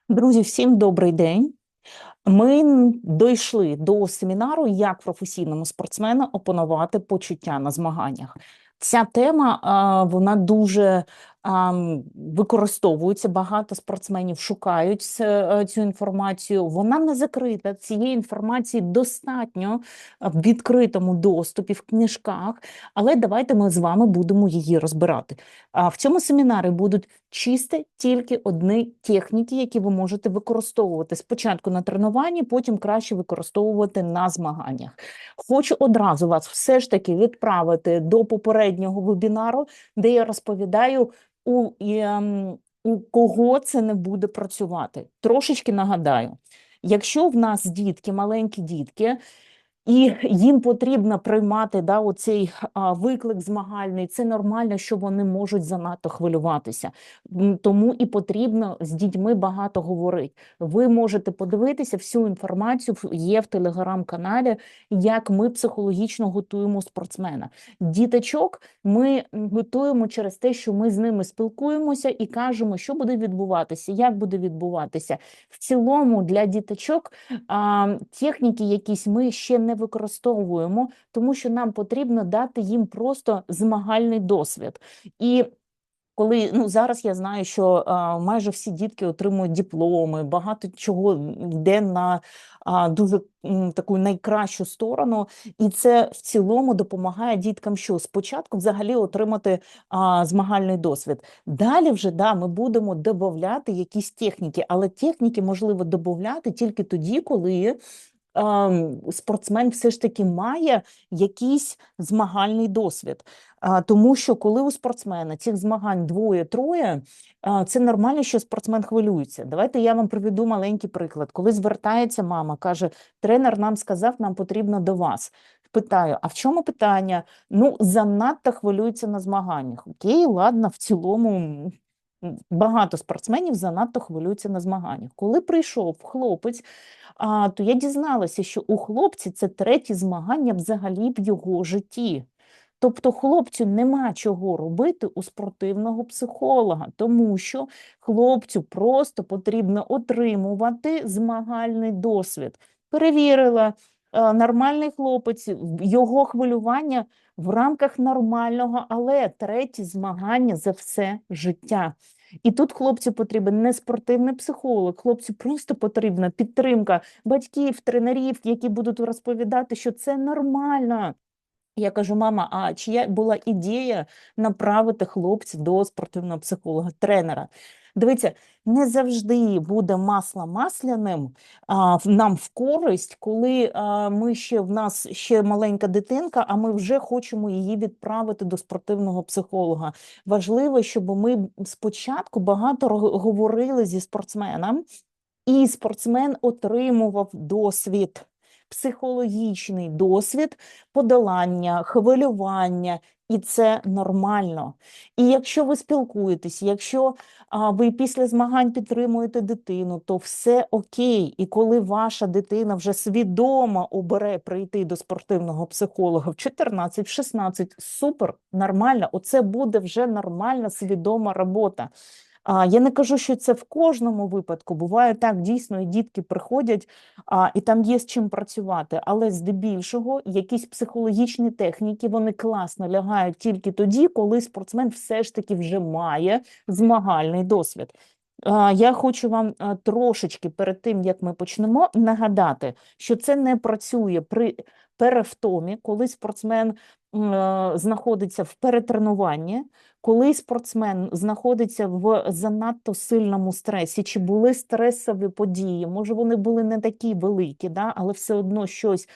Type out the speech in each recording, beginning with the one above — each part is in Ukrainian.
Друзі, всім добрий день. Ми дійшли до семінару, як професійному спортсмену опанувати почуття на змаганнях. Ця тема вона дуже використовується. Багато спортсменів шукають цю інформацію. Вона не закрита. Цієї інформації достатньо в відкритому доступі в книжках, але давайте ми з вами будемо її розбирати. В цьому семінарі будуть чисто тільки одні техніки, які ви можете використовувати спочатку на тренуванні, потім краще використовувати на змаганнях. Хочу одразу вас все ж таки відправити до попереднього вебінару, де я розповідаю, у кого це не буде працювати. Трошечки нагадаю, якщо в нас дітки, маленькі дітки, і їм потрібно приймати оцей виклик змагальний. Це нормально, що вони можуть занадто хвилюватися. Тому і потрібно з дітьми багато говорити. Ви можете подивитися, всю інформацію є в телеграм-каналі, як ми психологічно готуємо спортсмена. Діточок ми готуємо через те, що ми з ними спілкуємося і кажемо, що буде відбуватися, як буде відбуватися. В цілому для діточок техніки якісь ми ще не використовуємо, тому що нам потрібно дати їм просто змагальний досвід. І коли зараз я знаю, що майже всі дітки отримують дипломи, багато чого йде на дуже таку найкращу сторону, і це в цілому допомагає діткам, що спочатку взагалі отримати змагальний досвід. Далі вже ми будемо додавати якісь техніки, але техніки можливо додати тільки тоді, коли спортсмен все ж таки має якийсь змагальний досвід. Тому що коли у спортсмена цих змагань двоє-троє, це нормально, що спортсмен хвилюється. Давайте я вам приведу маленький приклад. Коли звертається мама, каже, тренер нам сказав, нам потрібно до вас. Питаю, а в чому питання? Занадто хвилюється на змаганнях. Окей, ладно, в цілому багато спортсменів занадто хвилюються на змаганнях. Коли прийшов хлопець, то я дізналася, що у хлопці це третє змагання взагалі в його житті. Тобто хлопцю нема чого робити у спортивного психолога, тому що хлопцю просто потрібно отримувати змагальний досвід. Перевірила, нормальний хлопець, його хвилювання в рамках нормального, але третє змагання за все життя. І тут хлопцю потрібен не спортивний психолог, хлопцю просто потрібна підтримка батьків, тренерів, які будуть розповідати, що це нормально. Я кажу, мама, а чия була ідея направити хлопців до спортивного психолога, тренера? Дивіться, не завжди буде масло масляним нам в користь, коли в нас ще маленька дитинка, а ми вже хочемо її відправити до спортивного психолога. Важливо, щоб ми спочатку багато говорили зі спортсменом, і спортсмен отримував досвід, психологічний досвід подолання, хвилювання, і це нормально. І якщо ви спілкуєтесь, якщо ви після змагань підтримуєте дитину, то все окей. І коли ваша дитина вже свідомо обере прийти до спортивного психолога в 14, в 16, супер, нормально, оце буде вже нормальна, свідома робота. Я не кажу, що це в кожному випадку. Буває так, дійсно, і дітки приходять, і там є з чим працювати. Але здебільшого якісь психологічні техніки, вони класно лягають тільки тоді, коли спортсмен все ж таки вже має змагальний досвід. Я хочу вам трошечки перед тим, як ми почнемо, нагадати, що це не працює при перевтомі, коли спортсмен знаходиться в перетренуванні, коли спортсмен знаходиться в занадто сильному стресі, чи були стресові події, може вони були не такі великі, але все одно щось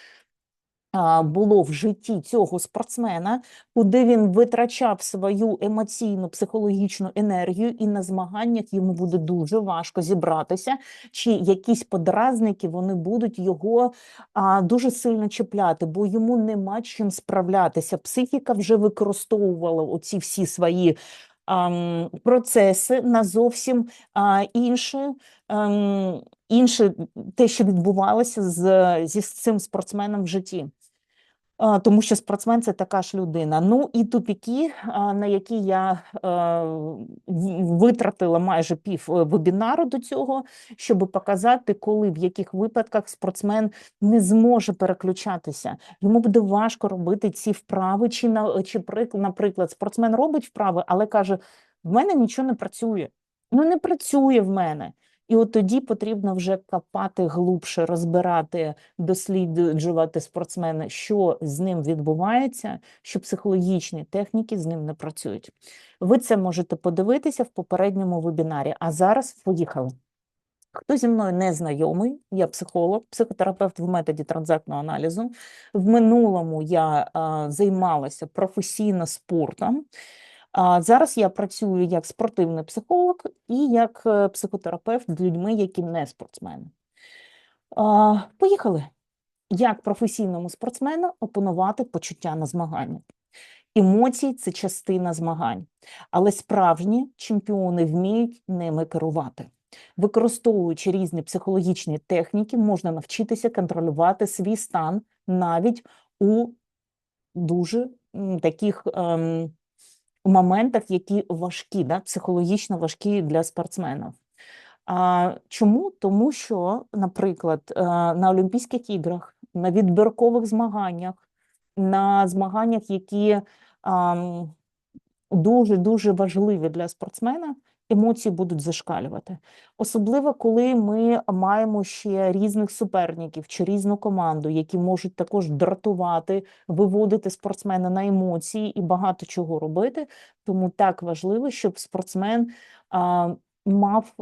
було в житті цього спортсмена, куди він витрачав свою емоційну, психологічну енергію, і на змаганнях йому буде дуже важко зібратися, чи якісь подразники, вони будуть його дуже сильно чіпляти, бо йому нема чим справлятися. Психіка вже використовувала оці всі свої процеси на зовсім інше те, що відбувалося зі цим спортсменом в житті. Тому що спортсмен – це така ж людина. Ну і тупіки, на які я витратила майже пів вебінару до цього, щоб показати, коли, в яких випадках спортсмен не зможе переключатися. Йому буде важко робити ці вправи, наприклад, спортсмен робить вправи, але каже, в мене нічого не працює. Ну не працює в мене. І от тоді потрібно вже копати глибше, розбирати, досліджувати спортсмена, що з ним відбувається, що психологічні техніки з ним не працюють. Ви це можете подивитися в попередньому вебінарі. А зараз поїхали. Хто зі мною не знайомий, я психолог, психотерапевт в методі транзактного аналізу. В минулому я займалася професійно спортом. Зараз я працюю як спортивний психолог і як психотерапевт з людьми, які не спортсмени. Поїхали. Як професійному спортсмену опанувати почуття на змаганнях? Емоції – це частина змагань, але справжні чемпіони вміють ними керувати. Використовуючи різні психологічні техніки, можна навчитися контролювати свій стан навіть у дуже таких моментах, які важкі, психологічно важкі для спортсменів. Чому? Тому що, наприклад, на Олімпійських іграх, на відбіркових змаганнях, на змаганнях, які дуже-дуже важливі для спортсмена, емоції будуть зашкалювати. Особливо, коли ми маємо ще різних суперників чи різну команду, які можуть також дратувати, виводити спортсмена на емоції і багато чого робити. Тому так важливо, щоб спортсмен мав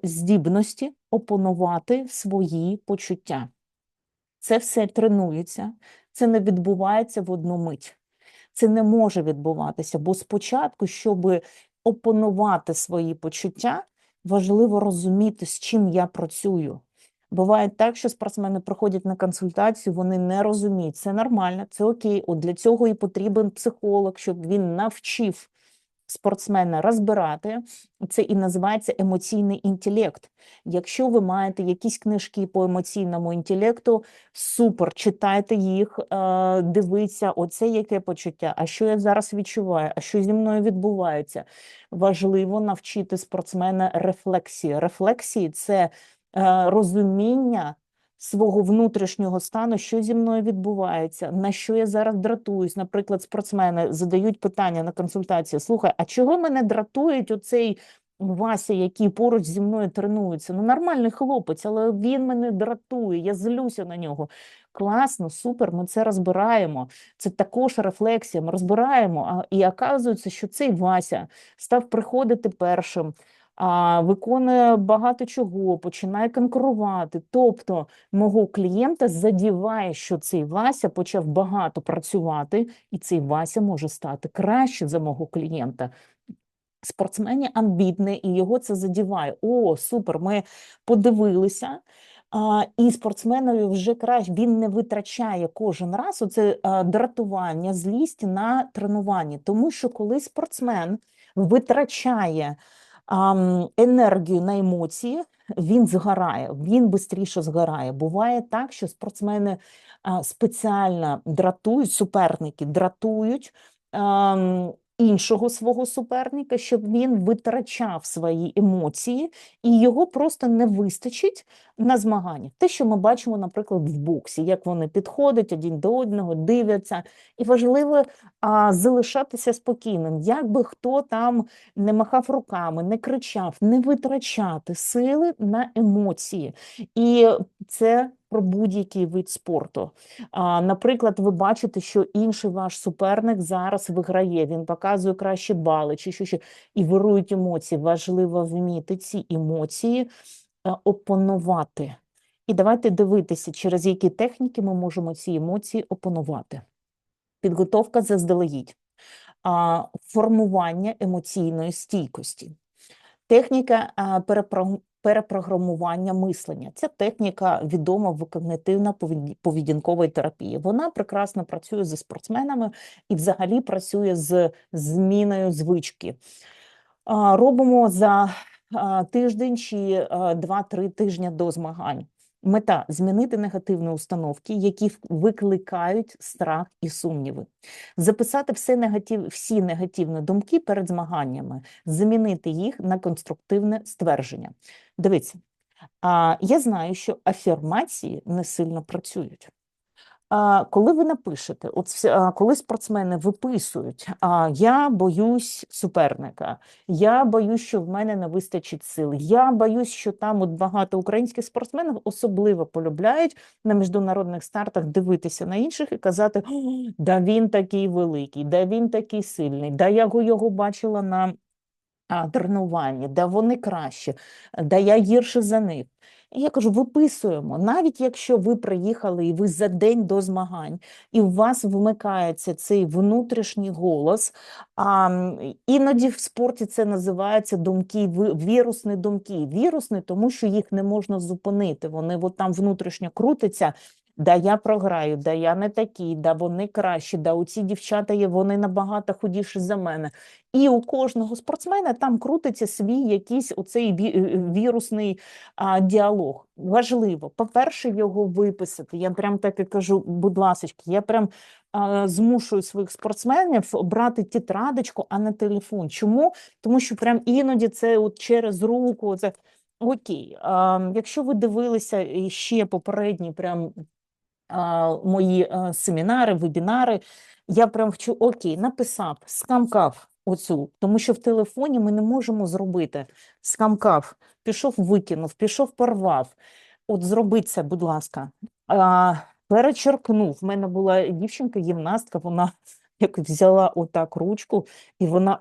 здібності опанувати свої почуття. Це все тренується, це не відбувається в одну мить. Це не може відбуватися, бо спочатку, щоб опанувати свої почуття, важливо розуміти, з чим я працюю. Буває так, що спортсмени приходять на консультацію, вони не розуміють. Це нормально, це окей. От для цього і потрібен психолог, щоб він навчив спортсмена розбирати. Це і називається емоційний інтелект. Якщо ви маєте якісь книжки по емоційному інтелекту, супер, читайте їх, дивіться, оце яке почуття, а що я зараз відчуваю, а що зі мною відбувається. Важливо навчити спортсмена рефлексії. Рефлексії – це розуміння свого внутрішнього стану, що зі мною відбувається, на що я зараз дратуюсь. Наприклад, спортсмени задають питання на консультації: слухай, а чого мене дратують оцей Вася, який поруч зі мною тренується? Ну, нормальний хлопець, але він мене дратує, я злюся на нього. Класно, супер, ми це розбираємо. Це також рефлексія, ми розбираємо. І оказується, що цей Вася став приходити першим, виконує багато чого, починає конкурувати. Тобто мого клієнта задіває, що цей Вася почав багато працювати, і цей Вася може стати краще за мого клієнта. Спортсмен амбітний, і його це задіває. О, супер, ми подивилися. І спортсменові вже краще, він не витрачає кожен раз оце дратування, злість на тренуванні. Тому що коли спортсмен витрачає енергію на емоції, він згорає, він швидше згорає. Буває так, що спортсмени спеціально дратують, суперники дратують іншого свого суперника, щоб він витрачав свої емоції, і його просто не вистачить на змаганнях. Те, що ми бачимо, наприклад, в боксі, як вони підходять один до одного, дивляться. І важливо залишатися спокійним. Як би хто там не махав руками, не кричав, не витрачати сили на емоції. І це про будь-який вид спорту. Наприклад, ви бачите, що інший ваш суперник зараз виграє, він показує кращі бали, чи що, і вирують емоції. Важливо вміти ці емоції опанувати. І давайте дивитися, через які техніки ми можемо ці емоції опанувати. Підготовка заздалегідь. Формування емоційної стійкості. Техніка перепрограмування мислення. Ця техніка відома в когнітивно-поведінковій терапії. Вона прекрасно працює зі спортсменами і взагалі працює з зміною звички. Робимо за тиждень чи 2-3 тижні до змагань. Мета – змінити негативні установки, які викликають страх і сумніви. Записати всі негативні думки перед змаганнями, замінити їх на конструктивне ствердження. Дивіться, я знаю, що афірмації не сильно працюють. Коли ви напишете, коли спортсмени виписують, я боюсь суперника, я боюсь, що в мене не вистачить сил, я боюсь, що там от багато українських спортсменів особливо полюбляють на міжнародних стартах дивитися на інших і казати, да він такий великий, да він такий сильний, да я його бачила на тренуванні, да вони краще, да я гірше за них. І я кажу, виписуємо, навіть якщо ви приїхали і ви за день до змагань, і у вас вмикається цей внутрішній голос, іноді в спорті це називається вірусні думки. Вірусні, тому що їх не можна зупинити, вони от там внутрішньо крутяться, да я програю, да я не такий, да вони кращі, да оці дівчата є, вони набагато худіші за мене. І у кожного спортсмена там крутиться свій якийсь оцей вірусний діалог. Важливо, по-перше, його виписати. Я прям так і кажу, будь ласка, я прям змушую своїх спортсменів брати тетрадочку, а не телефон. Чому? Тому що прям іноді це от через руку, це окей. Якщо ви дивилися ще попередні прям мої семінари, вебінари, я прям вчу, окей, написав, скамкав оцю, тому що в телефоні ми не можемо зробити. Скамкав, пішов, викинув, пішов, порвав. От зробіть це, будь ласка. Перечеркнув. В мене була дівчинка-гімнастка, вона як взяла отак ручку, і вона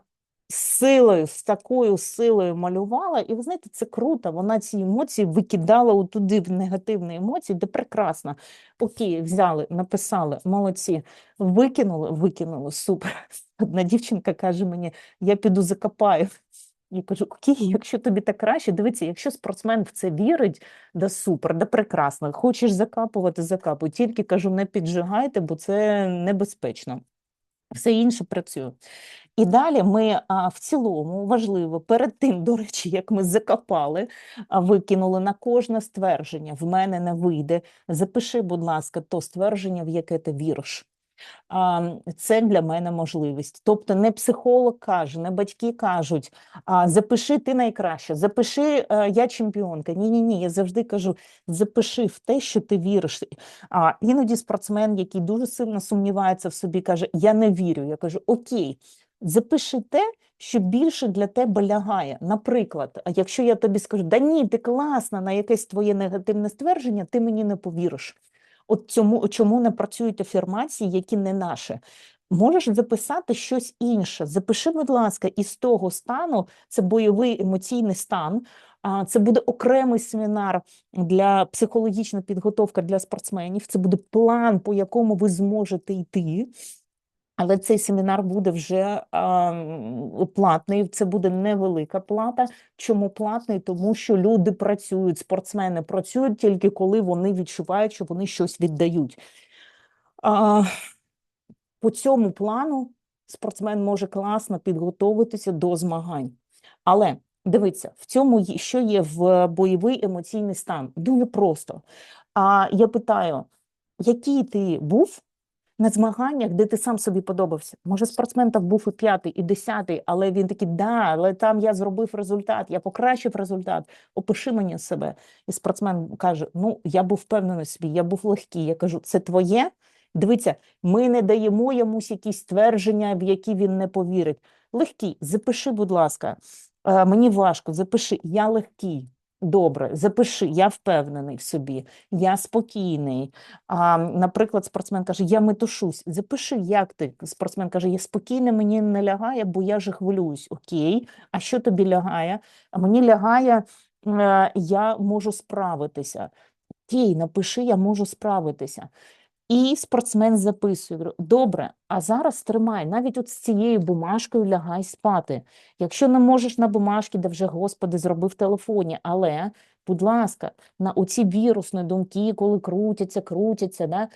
силою, з такою силою малювала, і ви знаєте, це круто, вона ці емоції викидала отуди в негативні емоції, де прекрасно. Окей, взяли, написали, молодці, викинули, супер. Одна дівчинка каже мені, я піду закопаю. Я кажу, окей, якщо тобі так краще, дивіться, якщо спортсмен в це вірить, да супер, да прекрасно, хочеш закапувати, закапуй, тільки, кажу, не піджигайте, бо це небезпечно. Все інше працює. І далі ми в цілому, важливо, перед тим, до речі, як ми закопали, викинули на кожне ствердження, в мене не вийде, запиши, будь ласка, то ствердження, в яке ти віриш. Це для мене можливість. Тобто не психолог каже, не батьки кажуть, запиши, ти найкраща, запиши, я чемпіонка. Ні, я завжди кажу, запиши в те, що ти віриш. Іноді спортсмен, який дуже сильно сумнівається в собі, каже, я не вірю. Я кажу, окей, запиши те, що більше для тебе лягає. Наприклад, якщо я тобі скажу, да ні, ти класна, на якесь твоє негативне ствердження, ти мені не повіриш. От чому не працюють афірмації, які не наші. Можеш записати щось інше. Запиши, будь ласка, із того стану, це бойовий емоційний стан, це буде окремий семінар для психологічна підготовка для спортсменів, це буде план, по якому ви зможете йти. Але цей семінар буде вже платний, це буде невелика плата. Чому платний? Тому що люди працюють, спортсмени працюють тільки коли вони відчувають, що вони щось віддають. По цьому плану спортсмен може класно підготовитися до змагань. Але дивіться, в цьому що є в бойовий емоційний стан? Дуже просто. Я питаю, який ти був на змаганнях, де ти сам собі подобався? Може, спортсмен там був і 5-й, і 10-й, але він такий, да, але там я зробив результат, я покращив результат, опиши мені себе. І спортсмен каже, ну, я був впевнений в собі, я був легкий. Я кажу, це твоє? Дивіться, ми не даємо йому якісь твердження, в які він не повірить. Легкий, запиши, будь ласка, мені важко, запиши, я легкий. Добре, запиши, я впевнений в собі, я спокійний. Наприклад, спортсмен каже, я метушусь. Запиши, як ти. Спортсмен каже, я спокійний, мені не лягає, бо я же хвилююсь. Окей, а що тобі лягає? А мені лягає, я можу справитися. Окей, напиши, я можу справитися. І спортсмен записує, добре, а зараз тримай, навіть от з цією бумажкою лягай спати. Якщо не можеш на бумажці, де вже, Господи, зроби в телефоні, але, будь ласка, на оці вірусні думки, коли крутяться, да,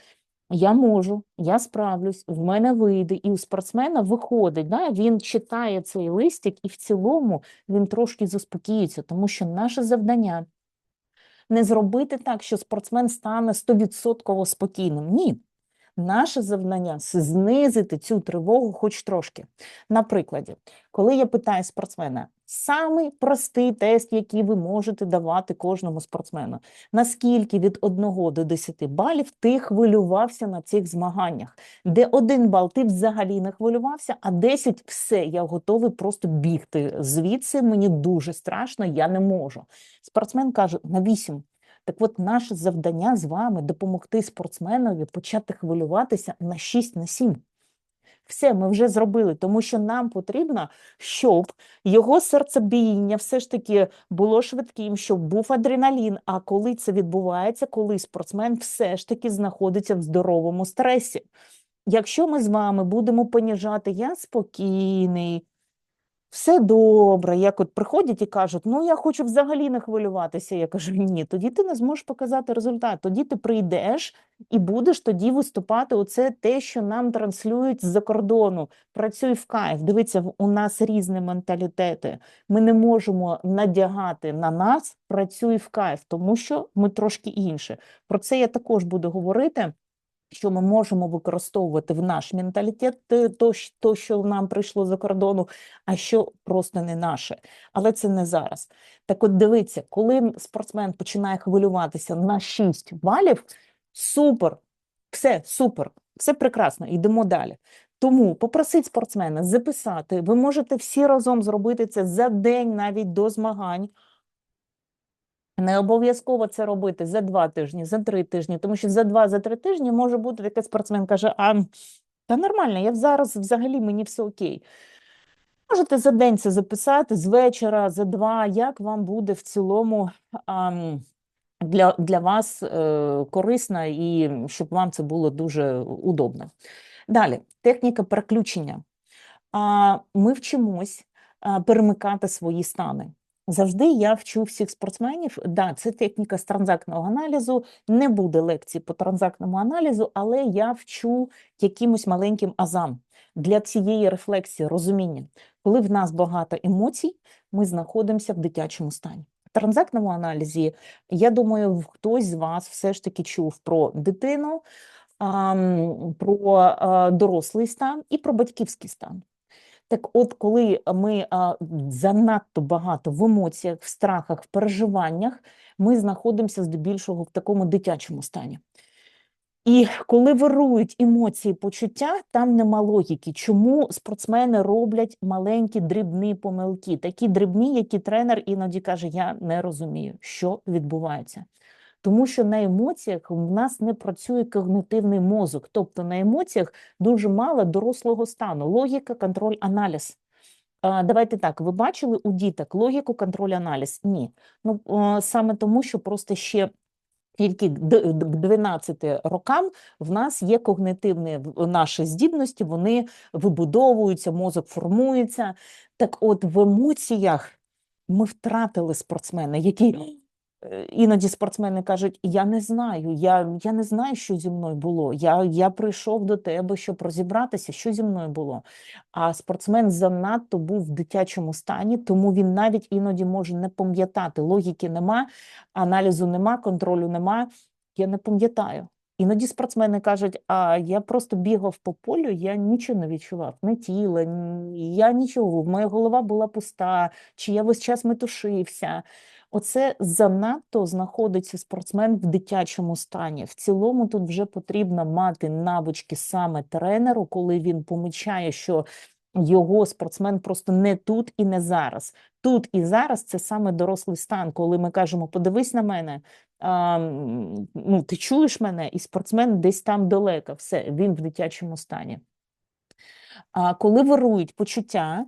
я можу, я справлюсь, в мене вийде, і у спортсмена виходить, да, він читає цей листик, і в цілому він трошки заспокоїться, тому що наше завдання Не зробити так, що спортсмен стане 100% спокійним. Ні. Наше завдання – знизити цю тривогу хоч трошки. Наприклад, коли я питаю спортсмена, самий простий тест, який ви можете давати кожному спортсмену, наскільки від 1 до 10 балів ти хвилювався на цих змаганнях, де 1 бал ти взагалі не хвилювався, а 10 – все, я готовий просто бігти звідси, мені дуже страшно, я не можу. Спортсмен каже, на 8. Так от наше завдання з вами допомогти спортсменові почати хвилюватися на 6, на 7. Все, ми вже зробили, тому що нам потрібно, щоб його серцебіяння все ж таки було швидким, щоб був адреналін. А коли це відбувається, коли спортсмен все ж таки знаходиться в здоровому стресі. Якщо ми з вами будемо поніжати, я спокійний, все добре, як от приходять і кажуть, ну я хочу взагалі не хвилюватися. Я кажу, ні, тоді ти не зможеш показати результат. Тоді ти прийдеш і будеш тоді виступати. Оце те, що нам транслюють з-за кордону. Працюй в кайф. Дивіться, у нас різні менталітети. Ми не можемо надягати на нас працюй в кайф, тому що ми трошки інші. Про це я також буду говорити. Що ми можемо використовувати в наш менталітет, то, що нам прийшло за кордону, а що просто не наше. Але це не зараз. Так от дивіться, коли спортсмен починає хвилюватися на 6 балів, супер, все, супер, все прекрасно, йдемо далі. Тому попросіть спортсмена записати, ви можете всі разом зробити це за день навіть до змагань. Не обов'язково це робити за 2 тижні, за 3 тижні, тому що за 2-3 тижні може бути таке, спортсмен каже, та нормально, я зараз взагалі мені все окей. Можете за день це записати, з вечора, за 2, як вам буде в цілому для вас корисно і щоб вам це було дуже удобно. Далі, техніка переключення. Ми вчимось перемикати свої стани. Завжди я вчу всіх спортсменів, да, це техніка з транзактного аналізу, не буде лекцій по транзактному аналізу, але я вчу якимось маленьким азам для цієї рефлексії, розуміння. Коли в нас багато емоцій, ми знаходимося в дитячому стані. В транзактному аналізі, я думаю, хтось з вас все ж таки чув про дитину, про дорослий стан і про батьківський стан. Так от, коли ми занадто багато в емоціях, в страхах, в переживаннях, ми знаходимося здебільшого в такому дитячому стані. І коли вирують емоції, почуття, там нема логіки. Чому спортсмени роблять маленькі дрібні помилки? Такі дрібні, які тренер іноді каже, я не розумію, що відбувається. Тому що на емоціях в нас не працює когнитивний мозок, тобто на емоціях дуже мало дорослого стану. Логіка, контроль, аналіз. Давайте так, ви бачили у діток логіку, контроль, аналіз? Ні. Ну, саме тому, що просто ще тільки к 12 рокам в нас є когнитивні наші здібності, вони вибудовуються, мозок формується. Так от в емоціях ми втратили спортсмена, який... Іноді спортсмени кажуть, я не знаю, я не знаю, що зі мною було. Я прийшов до тебе, щоб розібратися, що зі мною було. А спортсмен занадто був в дитячому стані, тому він навіть іноді може не пам'ятати. Логіки нема, аналізу нема, контролю нема. Я не пам'ятаю. Іноді спортсмени кажуть, я просто бігав по полю, я нічого не відчував, не тіла, я нічого, моя голова була пуста, чи я весь час метушився. Оце занадто знаходиться спортсмен в дитячому стані. В цілому тут вже потрібно мати навички саме тренеру, коли він помічає, що його спортсмен просто не тут і не зараз. Тут і зараз це саме дорослий стан, коли ми кажемо, подивись на мене, ти чуєш мене, і спортсмен десь там далеко, все, він в дитячому стані. Коли вирують почуття,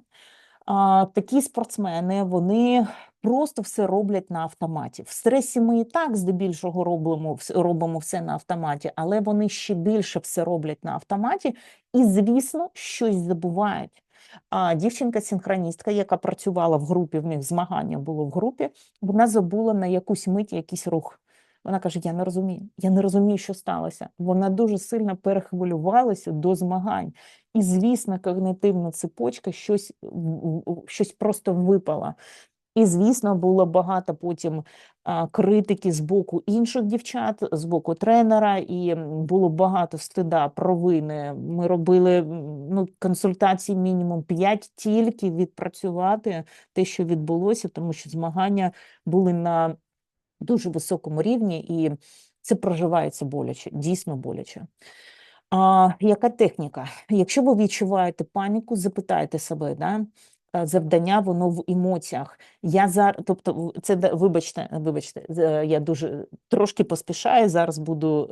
такі спортсмени, вони просто все роблять на автоматі. В стресі ми і так здебільшого робимо все на автоматі, але вони ще більше все роблять на автоматі і, звісно, щось забувають. Дівчинка-синхроністка, яка працювала в групі, в них змагання було в групі, вона забула на якусь мить якийсь рух. Вона каже, я не розумію, що сталося. Вона дуже сильно перехвилювалася до змагань. І, звісно, когнитивна цепочка щось просто випала. І, звісно, було багато потім критики з боку інших дівчат, з боку тренера, і було багато стида, провини. Ми робили ну, консультацій мінімум 5 тільки відпрацювати те, що відбулося, тому що змагання були на дуже високому рівні, і це проживається боляче, дійсно боляче. Яка техніка? Якщо ви відчуваєте паніку, запитайте себе, да? Завдання воно в емоціях. Я зараз, тобто, це вибачте, я дуже трошки поспішаю, зараз буду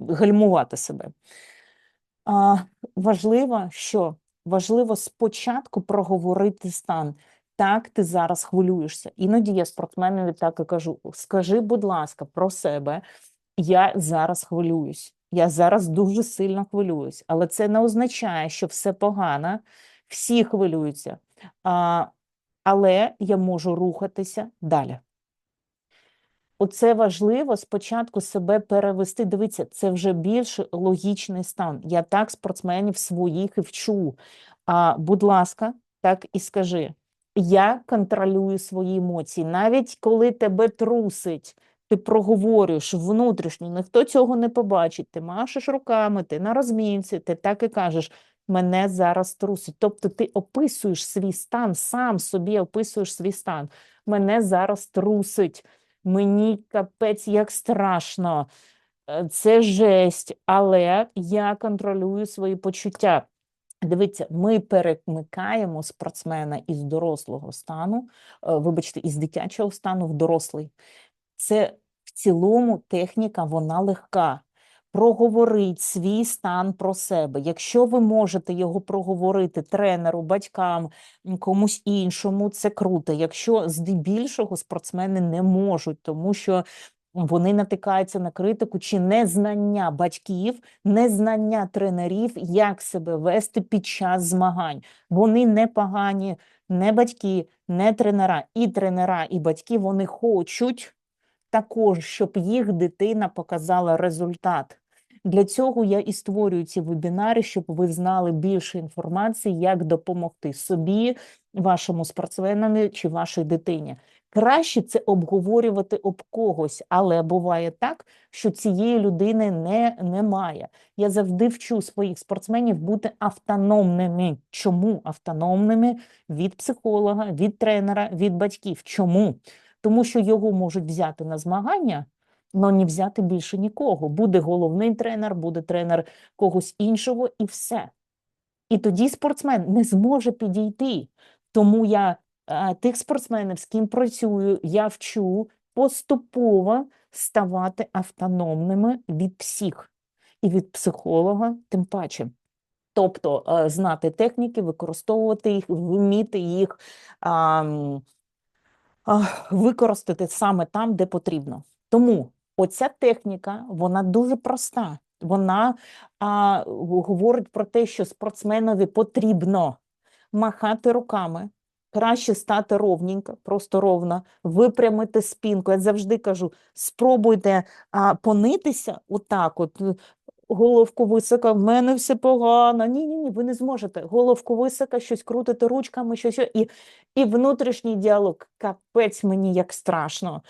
гальмувати себе. Важливо, що важливо спочатку проговорити стан. Так, ти зараз хвилюєшся. Іноді я спортсменові так і кажу: скажи, будь ласка, про себе, я зараз хвилююсь. Я зараз дуже сильно хвилююсь, але це не означає, що все погано, всі хвилюються. Але я можу рухатися далі. Оце важливо спочатку себе перевести. Дивіться, це вже більш логічний стан. Я так спортсменів своїх і вчу. Будь ласка, так і скажи: я контролюю свої емоції. Навіть коли тебе трусить, ти проговорюєш внутрішньо, ніхто цього не побачить. Ти машеш руками, ти на розмінці, ти так і кажеш: мене зараз трусить. Тобто ти описуєш свій стан, сам собі описуєш свій стан. Мене зараз трусить. Мені капець як страшно, це жесть, але я контролюю свої почуття. Дивіться, ми перемикаємо спортсмена із дорослого стану, вибачте, із дитячого стану в дорослий. Це в цілому техніка, вона легка. Проговоріть свій стан про себе. Якщо ви можете його проговорити тренеру, батькам, комусь іншому, це круто. Якщо здебільшого спортсмени не можуть, тому що вони натикаються на критику чи незнання батьків, незнання тренерів, як себе вести під час змагань. Вони не погані, не батьки, не тренера. І тренера, і батьки, вони хочуть також, щоб їх дитина показала результат. Для цього я і створюю ці вебінари, щоб ви знали більше інформації, як допомогти собі, вашому спортсменові чи вашій дитині. Краще це обговорювати об когось, але буває так, що цієї людини немає. Я завжди вчу своїх спортсменів бути автономними. Чому автономними? Від психолога, від тренера, від батьків. Чому? Тому що його можуть взяти на змагання, але не взяти більше нікого. Буде головний тренер, буде тренер когось іншого і все. І тоді спортсмен не зможе підійти. Тому я тих спортсменів, з ким працюю, я вчу поступово ставати автономними від всіх. І від психолога тим паче. Тобто знати техніки, використовувати їх, вміти їх використати саме там, де потрібно. Тому оця техніка, вона дуже проста. Вона говорить про те, що спортсменові потрібно махати руками, краще стати ровненько, просто ровно, випрямити спинку. Я завжди кажу: спробуйте понитися отак от, головку високо, в мене все погано. Ні, ви не зможете. Головку високо, щось крутити ручками, щось, і внутрішній діалог: капець, мені як страшно.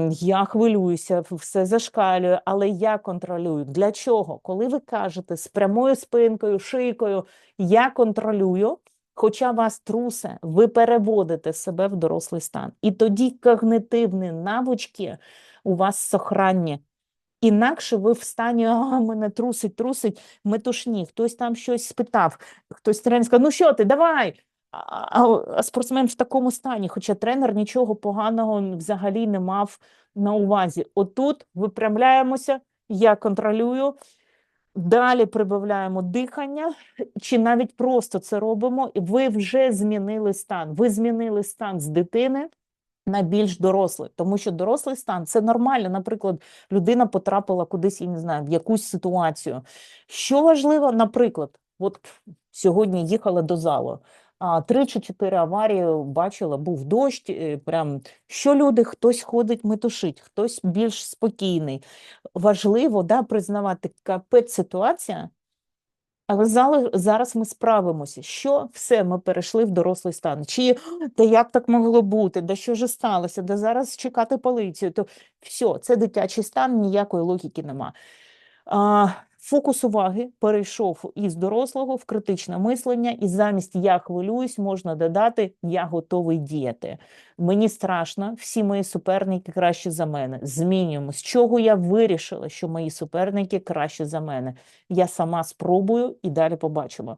Я хвилююся, все зашкалюю, але я контролюю. Для чого? Коли ви кажете з прямою спинкою, шийкою, я контролюю, хоча вас трусе, ви переводите себе в дорослий стан. І тоді когнитивні навички у вас сохранні. Інакше ви в стані: мене трусить, метушні, хтось там щось спитав, хтось тренер сказав: ну що ти, давай! А спортсмен в такому стані, хоча тренер нічого поганого взагалі не мав на увазі. Отут випрямляємося, я контролюю, далі прибавляємо дихання, чи навіть просто це робимо, і ви вже змінили стан. Ви змінили стан з дитини на більш дорослий, тому що дорослий стан – це нормально. Наприклад, людина потрапила кудись, я не знаю, в якусь ситуацію. Що важливо, наприклад, от сьогодні їхала до залу, 3 чи 4 аварії бачила, був дощ, прям, що люди, хтось ходить метушить, хтось більш спокійний. Важливо, да, признавати, капець ситуація, Але зараз ми справимося. Що все, ми перейшли в дорослий стан. Чи та як так могло бути? Да що ж сталося? Да зараз чекати поліцію. То все, це дитячий стан, ніякої логіки нема. Фокус уваги перейшов із дорослого в критичне мислення, і замість «я хвилююсь» можна додати «я готовий діяти». Мені страшно, всі мої суперники краще за мене. Змінюємо. З чого я вирішила, що мої суперники краще за мене? Я сама спробую і далі побачимо.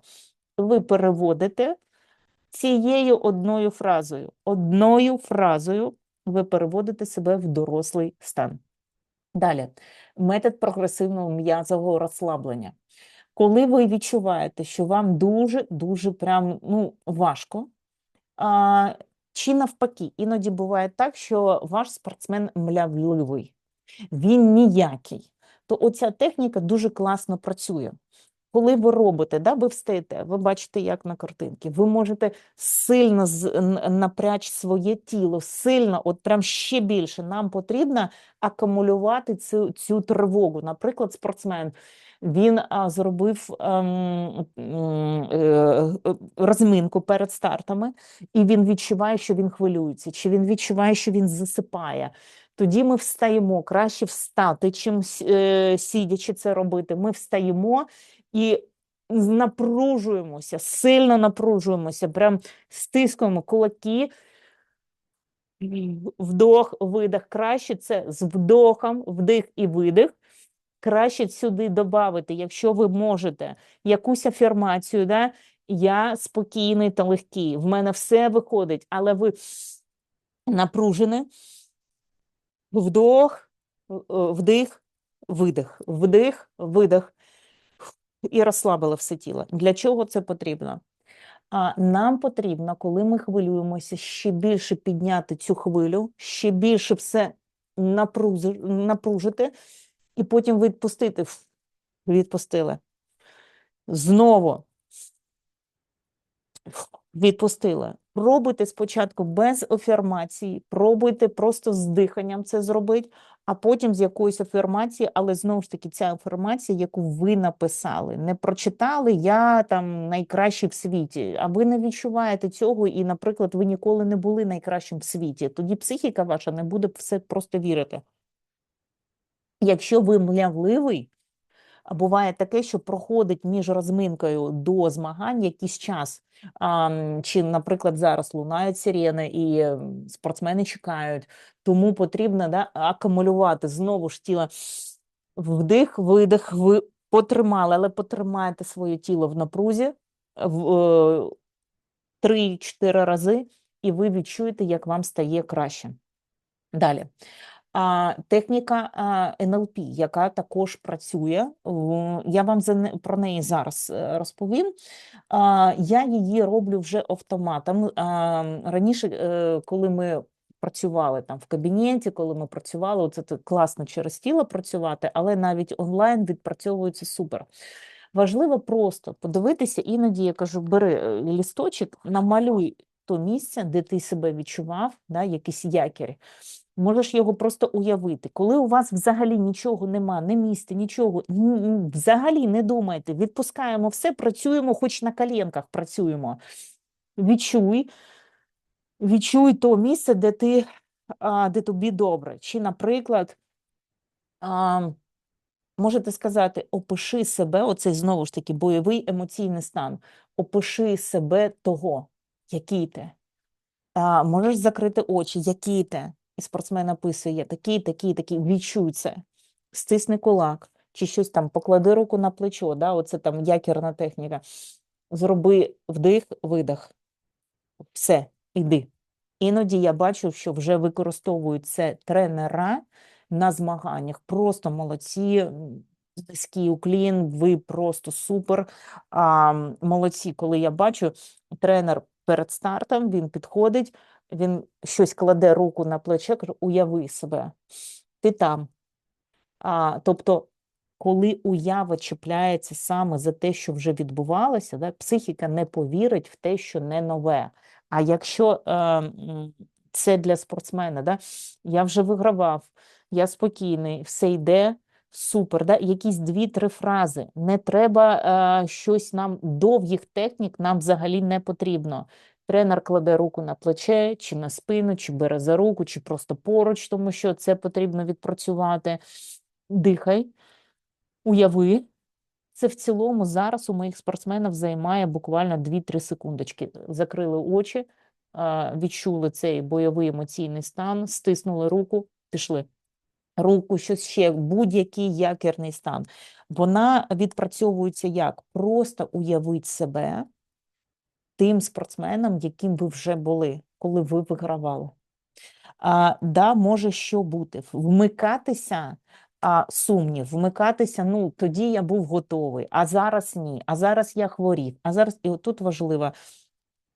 Ви переводите цією одною фразою ви переводите себе в дорослий стан. Далі, метод прогресивного м'язового розслаблення. Коли ви відчуваєте, що вам дуже прям, важко, чи навпаки, іноді буває так, що ваш спортсмен млявливий, він ніякий, то оця техніка дуже класно працює. Коли ви робите, ви встаєте, ви бачите, як на картинці, ви можете сильно напрячь своє тіло, сильно, от прям ще більше. Нам потрібно акумулювати цю тривогу. Наприклад, спортсмен, він зробив розминку перед стартами, і він відчуває, що він хвилюється, чи він відчуває, що він засипає. Тоді ми встаємо, краще встати, чим сидячи це робити. Ми встаємо і напружуємося, сильно напружуємося, прям стискуємо кулаки, вдох, видих. Краще це з вдохом, вдих і видих. Краще сюди додати, якщо ви можете, якусь афірмацію, я спокійний та легкий, в мене все виходить, але ви напружені, вдох, вдих, видих, вдих, видих. І розслабили все тіло. Для чого це потрібно? Нам потрібно, коли ми хвилюємося, ще більше підняти цю хвилю, ще більше все напружити, і потім відпустити. Відпустили. Знову відпустили. Пробуйте спочатку без афірмації, пробуйте просто з диханням це зробити, а потім з якоїсь афірмації, але знову ж таки ця афірмація, яку ви написали, не прочитали, я там найкращий в світі, а ви не відчуваєте цього і, наприклад, ви ніколи не були найкращим в світі, тоді психіка ваша не буде все просто вірити. Якщо ви млявливий, буває таке, що проходить між розминкою до змагань якийсь час, чи, наприклад, зараз лунають сирени і спортсмени чекають, тому потрібно акумулювати знову ж тіло. Вдих, видих, ви потримали, але потримайте своє тіло в напрузі 3-4 рази, і ви відчуєте, як вам стає краще. Далі. Техніка НЛП, яка також працює, я вам про неї зараз розповім. Я її роблю вже автоматом. Раніше, коли ми працювали там в кабінеті, коли ми працювали, це класно через тіло працювати, але навіть онлайн відпрацьовується супер. Важливо просто подивитися, іноді я кажу, бери лісточок, намалюй то місце, де ти себе відчував, якийсь якір. Можеш його просто уявити. Коли у вас взагалі нічого нема, ні місця, нічого, взагалі не думайте, відпускаємо все, працюємо, хоч на коленках працюємо. Відчуй то місце, де тобі добре. Чи, наприклад, можете сказати, опиши себе, оцей знову ж таки бойовий емоційний стан, опиши себе того, який ти. Можеш закрити очі, який ти. І спортсмен описує такий, відчуй це. Стисни кулак, чи щось там, поклади руку на плечо, оце там якірна техніка. Зроби вдих, видих. Все, іди. Іноді я бачу, що вже використовують це тренера на змаганнях. Просто молодці, низький уклін, ви просто супер. Молодці, коли я бачу, тренер перед стартом, він підходить, він щось кладе руку на плече, каже, уяви себе, ти там. Тобто, коли уява чіпляється саме за те, що вже відбувалося, психіка не повірить в те, що не нове. А якщо це для спортсмена, я вже вигравав, я спокійний, все йде, Супер, да? Якісь 2-3 фрази. Не треба щось нам, довгих технік нам взагалі не потрібно. Тренер кладе руку на плече, чи на спину, чи бере за руку, чи просто поруч, тому що це потрібно відпрацювати. Дихай, уяви. Це в цілому зараз у моїх спортсменів займає буквально 2-3 секундочки. Закрили очі, відчули цей бойовий емоційний стан, стиснули руку, пішли. Руку, щось ще, будь-який якірний стан. Вона відпрацьовується як? Просто уявіть себе тим спортсменом, яким ви вже були, коли ви вигравали. Да, може що бути? Вмикатися, сумнів, вмикатися, ну, тоді я був готовий, а зараз ні, а зараз я хворів, а зараз, і отут важливо,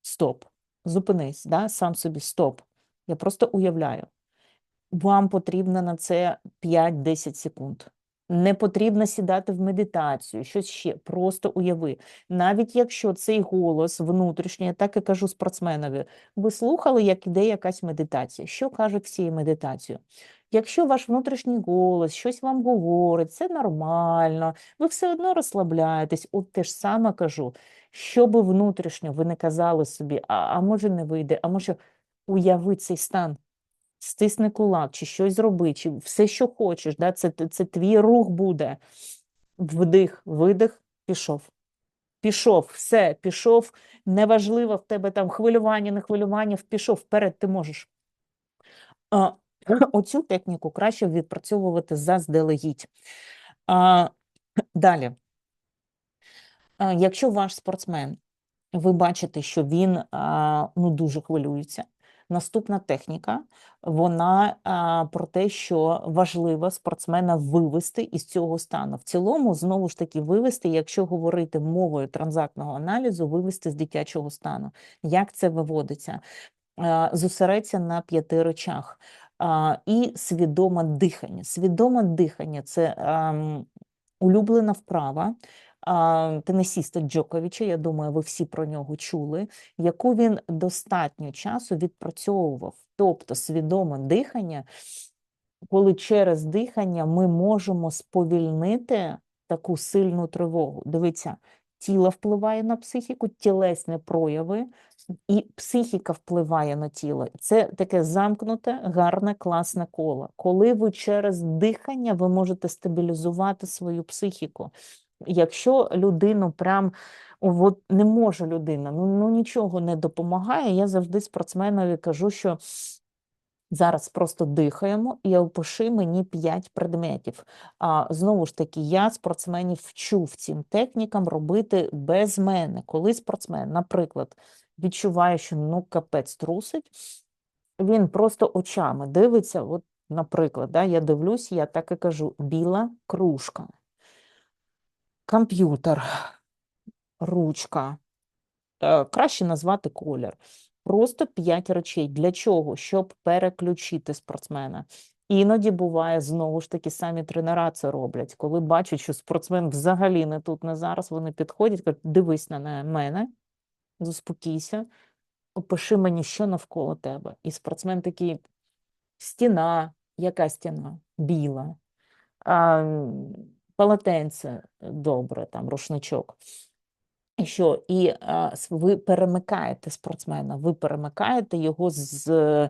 стоп, зупинись, да, сам собі, стоп. Я просто уявляю. Вам потрібно на це 5-10 секунд. Не потрібно сідати в медитацію, щось ще, просто уяви. Навіть якщо цей голос внутрішній, я так і кажу спортсменові, ви слухали, як іде якась медитація. Що кажуть всі медитацію? Якщо ваш внутрішній голос щось вам говорить, це нормально, ви все одно розслабляєтесь, от те ж саме кажу, що би внутрішньо ви не казали собі, а може не вийде, а може уяви цей стан. Стисни кулак, чи щось зроби, чи все, що хочеш, да? Це твій рух буде. Вдих, видих, пішов. Пішов, все, пішов. Неважливо в тебе там хвилювання, не хвилювання, пішов вперед, ти можеш. Оцю техніку краще відпрацьовувати заздалегідь. Далі. Якщо ваш спортсмен, ви бачите, що він ну, дуже хвилюється, наступна техніка, вона про те, що важливо спортсмена вивести із цього стану. В цілому, знову ж таки, вивести, якщо говорити мовою транзактного аналізу, вивести з дитячого стану. Як це виводиться? Зосередься на 5 речах. І свідоме дихання. Свідоме дихання – це улюблена вправа тенісіста Джоковича, я думаю, ви всі про нього чули, яку він достатньо часу відпрацьовував. Тобто свідоме дихання, коли через дихання ми можемо сповільнити таку сильну тривогу. Дивіться, тіло впливає на психіку, тілесні прояви, і психіка впливає на тіло. Це таке замкнуте, гарне, класне коло. Коли ви через дихання ви можете стабілізувати свою психіку. Якщо людину прям от не може людина, ну нічого не допомагає, я завжди спортсменові кажу, що зараз просто дихаємо і опиши мені 5 предметів. Знову ж таки, я спортсменів вчу цим технікам робити без мене. Коли спортсмен, наприклад, відчуває, що ну капець трусить, він просто очами дивиться, от, наприклад, да, я дивлюсь, я так і кажу, біла кружка, комп'ютер, ручка, краще назвати колір. Просто 5 речей. Для чого? Щоб переключити спортсмена. Іноді буває, знову ж таки, самі тренера це роблять. Коли бачать, що спортсмен взагалі не тут, не зараз, вони підходять, кажуть, дивись на мене, заспокійся, опиши мені, що навколо тебе. І спортсмен такий, стіна, яка стіна? Біла. Полотенце, добре, там, рушничок. Що і ви перемикаєте спортсмена, ви перемикаєте його з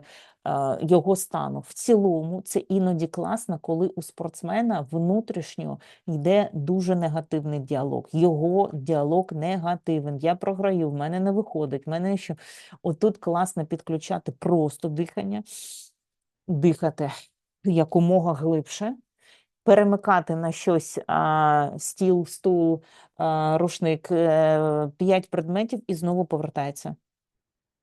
його стану. В цілому це іноді класно, коли у спортсмена внутрішньо йде дуже негативний діалог. Його діалог негативний. Я програю, в мене не виходить, в мене що. Отут класно підключати просто дихання, дихати якомога глибше. Перемикати на щось стіл, стул, рушник, 5 предметів і знову повертається.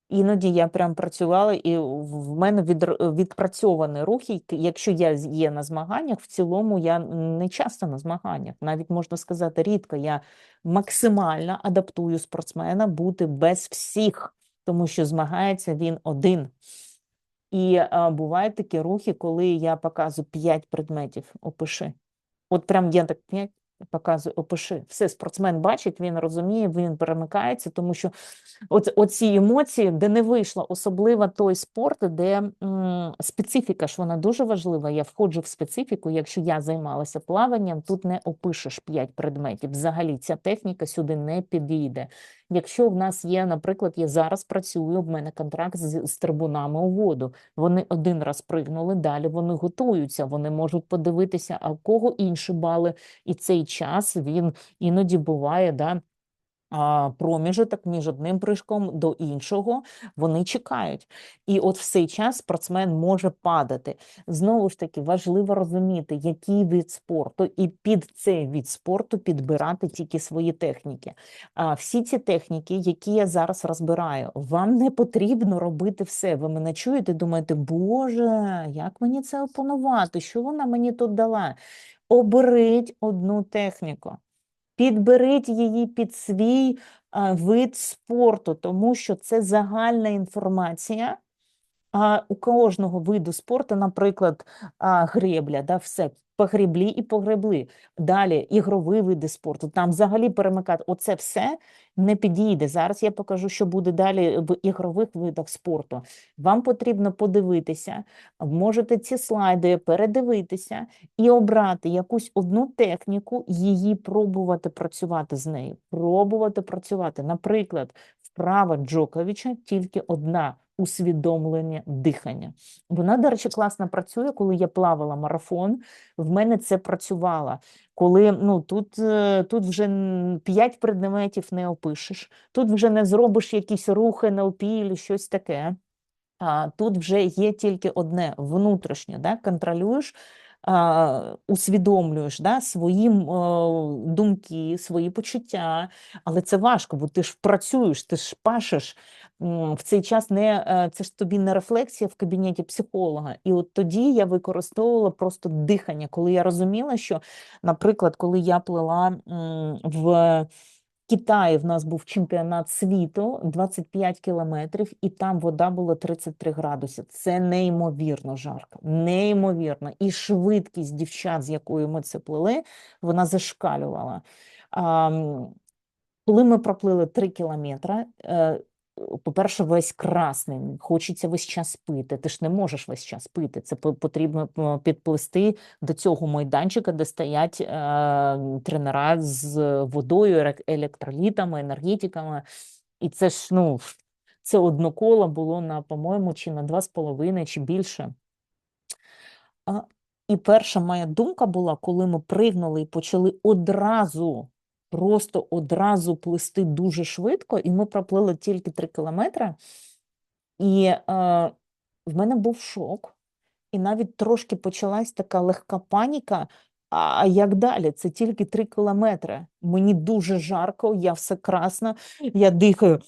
Іноді я прям працювала, і в мене відпрацьовані рухи, якщо я є на змаганнях, в цілому я не часто на змаганнях, навіть можна сказати рідко, я максимально адаптую спортсмена бути без всіх, тому що змагається він один. І бувають такі рухи, коли я показую 5 предметів, опиши. От прям я так 5, Показуй, опиши. Все, спортсмен бачить, він розуміє, він перемикається, тому що оці емоції, де не вийшла, особливо той спорт, де специфіка ж вона дуже важлива. Я входжу в специфіку, якщо я займалася плаванням, тут не опишеш 5 предметів. Взагалі ця техніка сюди не підійде. Якщо в нас є, наприклад, я зараз працюю, в мене контракт з трибунами у воду. Вони один раз пригнули, далі вони готуються, вони можуть подивитися, а в кого інші бали. І цей час він іноді буває, да, проміжок між одним прыжком до іншого, вони чекають. І от в цей час спортсмен може падати. Знову ж таки, важливо розуміти, який від спорту, і під цей від спорту підбирати тільки свої техніки. Всі ці техніки, які я зараз розбираю, вам не потрібно робити все. Ви мене чуєте, думаєте, Боже, як мені це опанувати? Що вона мені тут дала? Оберіть одну техніку. Підберіть її під свій вид спорту, тому що це загальна інформація. У кожного виду спорту, наприклад, гребля, да, все, погреблі і погребли. Далі ігрові види спорту, там взагалі перемикати. Оце все не підійде. Зараз я покажу, що буде далі в ігрових видах спорту. Вам потрібно подивитися, можете ці слайди передивитися і обрати якусь одну техніку, її пробувати працювати з нею. Пробувати працювати. Наприклад, вправа Джоковича тільки одна – усвідомлення дихання. Вона, до речі, класно працює, коли я плавала марафон, в мене це працювало. Коли, тут вже 5 предметів не опишеш, тут вже не зробиш якісь рухи НЛП чи щось таке. Тут вже є тільки одне – внутрішнє, да? Контролюєш, усвідомлюєш, да, свої думки, свої почуття, але це важко, бо ти ж працюєш, ти ж пашеш, в цей час це ж тобі не рефлексія в кабінеті психолога. І от тоді я використовувала просто дихання, коли я розуміла, що, наприклад, коли я плила в Китаї, в нас був чемпіонат світу, 25 кілометрів, і там вода була 33 градуси. Це неймовірно жарко, неймовірно. І швидкість дівчат, з якою ми це плили, вона зашкалювала. Коли ми проплили 3 кілометри, по-перше, весь красний, хочеться весь час пити. Ти ж не можеш весь час пити. Це потрібно підплисти до цього майданчика, де стоять тренера з водою, електролітами, енергетиками. І це ж, це одно коло було на, по-моєму, чи на 2,5, чи більше. І перша моя думка була, коли ми пригнули і почали просто одразу плисти дуже швидко, і ми проплили тільки 3 кілометри, і в мене був шок, і навіть трошки почалась така легка паніка, а як далі? Це тільки 3 кілометри. Мені дуже жарко, я все красно, я дихаю.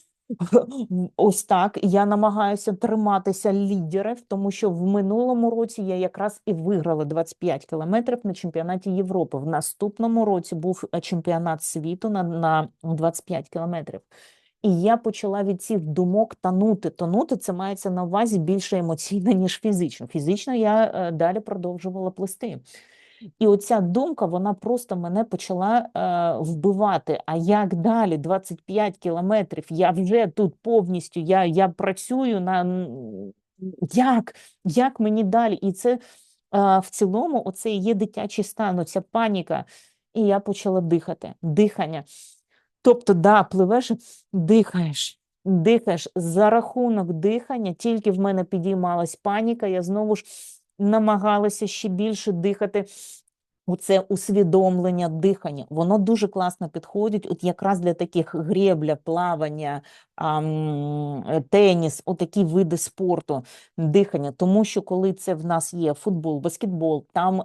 Ось так. Я намагаюся триматися лідерів, тому що в минулому році я якраз і виграла 25 кілометрів на чемпіонаті Європи. В наступному році був чемпіонат світу на 25 кілометрів. І я почала від цих думок тонути. Тонути – це мається на увазі більше емоційно, ніж фізично. Фізично я далі продовжувала плисти. І оця думка, вона просто мене почала вбивати. А як далі? 25 кілометрів, я вже тут повністю, я працюю на... Як мені далі? І це в цілому оце і є дитячий стан, оця паніка. І я почала дихати. Дихання. Тобто, да, пливеш, дихаєш. За рахунок дихання, тільки в мене підіймалась паніка, я знову ж намагалася ще більше дихати. Оце усвідомлення дихання, воно дуже класно підходить от якраз для таких гребля, плавання, теніс, отакі види спорту, дихання. Тому що коли це в нас є футбол, баскетбол, там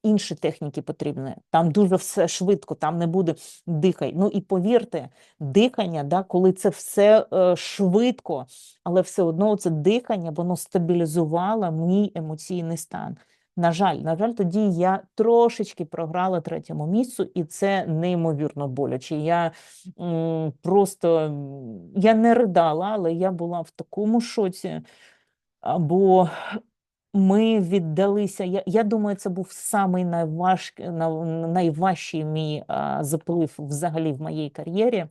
інші техніки потрібні, там дуже все швидко, там не буде дихай. Ну і повірте, дихання, да, коли це все швидко, але все одно це дихання, воно стабілізувало мій емоційний стан. На жаль, тоді я трошечки програла 3-му місцю, і це неймовірно боляче. Я не ридала, але я була в такому шоці, бо Ми віддалися. Я думаю, це був самий найважчий мій заплив взагалі в моїй кар'єрі.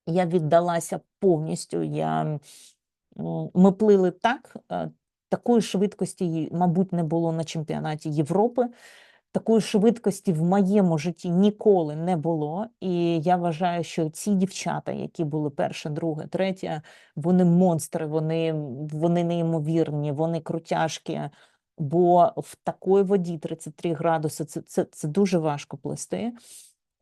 Я віддалася повністю. Ми плили так, такої швидкості, мабуть, не було на чемпіонаті Європи. Такої швидкості в моєму житті ніколи не було. І я вважаю, що ці дівчата, які були перша, друга, третя, вони монстри, вони неймовірні, вони крутяшки. Бо в такій воді 33 градуси це дуже важко плисти.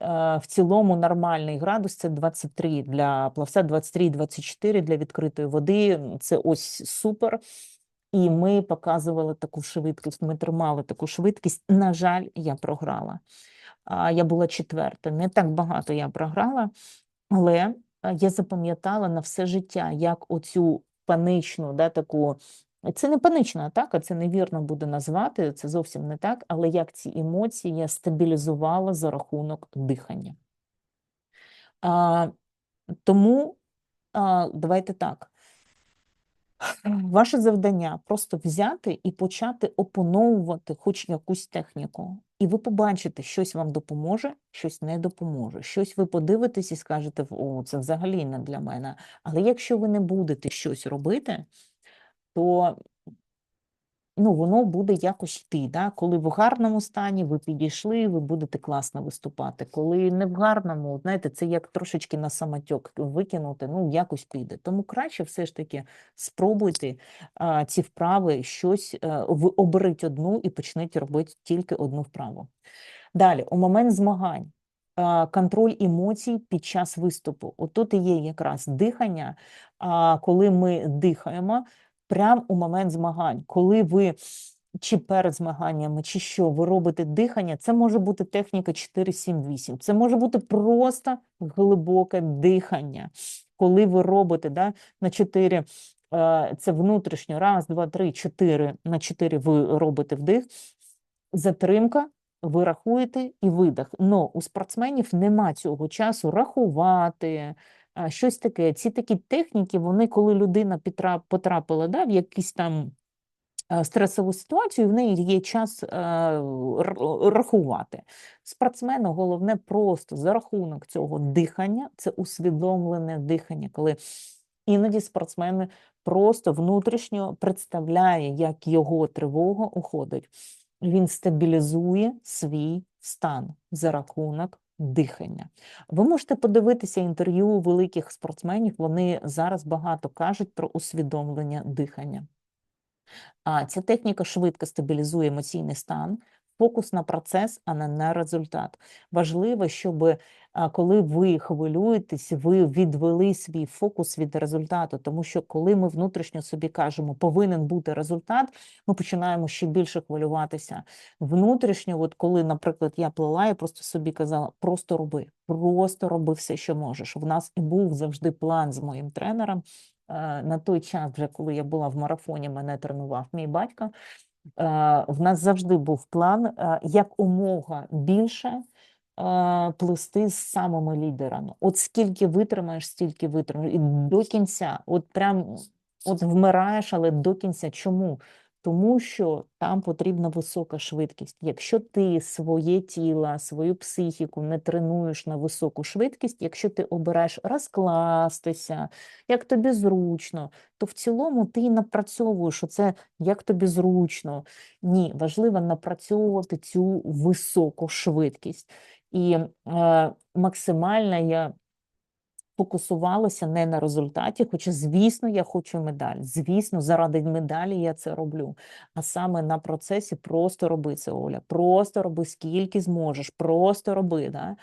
В цілому нормальний градус це 23 для плавця, 23-24 для відкритої води. Це ось супер. І ми показували таку швидкість, ми тримали таку швидкість. На жаль, я програла. Я була четверта. Не так багато я програла, але я запам'ятала на все життя, як оцю паничну, да, таку. Це не панична атака, це невірно буде назвати, це зовсім не так, але як ці емоції я стабілізувала за рахунок дихання. Тому давайте так. Ваше завдання просто взяти і почати опановувати хоч якусь техніку. І ви побачите, щось вам допоможе, щось не допоможе. Щось ви подивитесь і скажете, о, це взагалі не для мене. Але якщо ви не будете щось робити, то воно буде якось йти. Да? Коли в гарному стані ви підійшли, ви будете класно виступати. Коли не в гарному, знаєте, це як трошечки на самотьок викинути, якось піде. Тому краще все ж таки спробуйте ці вправи, щось, ви оберіть одну і почніть робити тільки одну вправу. Далі, у момент змагань. Контроль емоцій під час виступу. Отут і є якраз дихання, коли ми дихаємо, прямо у момент змагань, коли ви чи перед змаганнями, чи що, ви робите дихання, це може бути техніка 4-7-8, це може бути просто глибоке дихання. Коли ви робите на 4, це внутрішньо, 1, 2, 3, 4, на 4 ви робите вдих, затримка, ви рахуєте і видих. Но у спортсменів нема цього часу рахувати, щось таке. Ці такі техніки, вони, коли людина потрапила в якийсь там стресову ситуацію, в неї є час рахувати. Спортсмену головне просто за рахунок цього дихання, це усвідомлене дихання, коли іноді спортсмен просто внутрішньо представляє, як його тривога уходить. Він стабілізує свій стан за рахунок дихання. Ви можете подивитися інтерв'ю великих спортсменів, вони зараз багато кажуть про усвідомлення дихання. Ця техніка швидко стабілізує емоційний стан, фокус на процес, а не на результат. Важливо, щоб коли ви хвилюєтесь, ви відвели свій фокус від результату, тому що коли ми внутрішньо собі кажемо, повинен бути результат, ми починаємо ще більше хвилюватися. Внутрішньо, от коли, наприклад, я плила, я просто собі казала, просто роби все, що можеш. В нас і був завжди план з моїм тренером. На той час, вже коли я була в марафоні, мене тренував мій батько, в нас завжди був план якомога більше плисти з самими лідерами. От скільки витримаєш, стільки витримаєш. І до кінця, от вмираєш, але до кінця. Чому? Тому що там потрібна висока швидкість. Якщо ти своє тіло, свою психіку не тренуєш на високу швидкість, якщо ти обираєш розкластися, як тобі зручно, то в цілому ти напрацьовуєш оце, як тобі зручно. Ні, важливо напрацьовувати цю високу швидкість. І максимально я фокусувалася не на результаті, хоча, звісно, я хочу медаль. Звісно, заради медалі я це роблю. А саме на процесі просто роби це, Оля. Просто роби, скільки зможеш. Просто роби, да?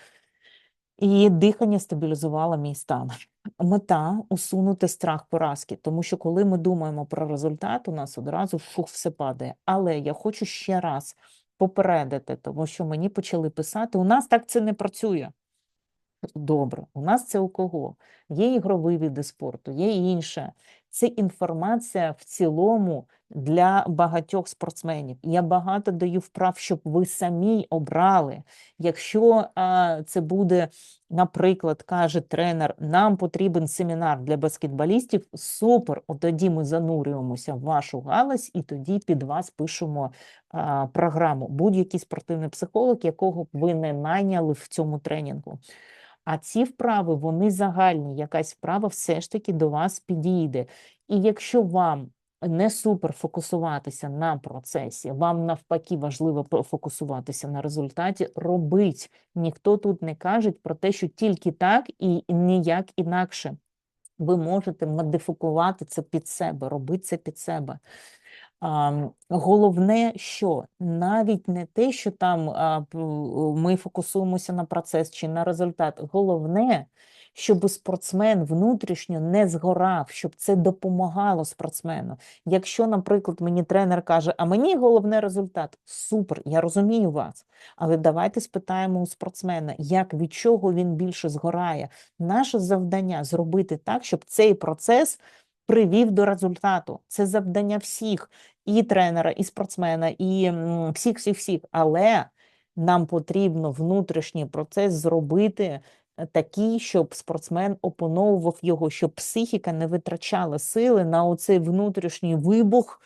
І дихання стабілізувало мій стан. Мета – усунути страх поразки, тому що коли ми думаємо про результат, у нас одразу все падає. Але я хочу ще раз попередити, тому що мені почали писати, у нас так це не працює. Добре, у нас це у кого? Є ігрові види спорту, є інше. Це інформація в цілому для багатьох спортсменів. Я багато даю вправ, щоб ви самі обрали. Якщо це буде, наприклад, каже тренер, нам потрібен семінар для баскетболістів, супер, от тоді ми занурюємося в вашу галузь і тоді під вас пишемо програму. Будь-який спортивний психолог, якого б ви не найняли в цьому тренінгу. А ці вправи, вони загальні, якась вправа все ж таки до вас підійде. І якщо вам не супер фокусуватися на процесі, вам навпаки важливо фокусуватися на результаті, робить. Ніхто тут не каже про те, що тільки так і ніяк інакше. Ви можете модифікувати це під себе, робити це під себе. Головне, що навіть не те, що там ми фокусуємося на процес чи на результат. Головне, щоб спортсмен внутрішньо не згорав, щоб це допомагало спортсмену. Якщо, наприклад, мені тренер каже, а мені головне результат, супер, я розумію вас, але давайте спитаємо у спортсмена, як, від чого він більше згорає. Наше завдання зробити так, щоб цей процес привів до результату. Це завдання всіх, і тренера, і спортсмена, і всіх. Але нам потрібно внутрішній процес зробити такий, щоб спортсмен опановував його, щоб психіка не витрачала сили на оцей внутрішній вибух,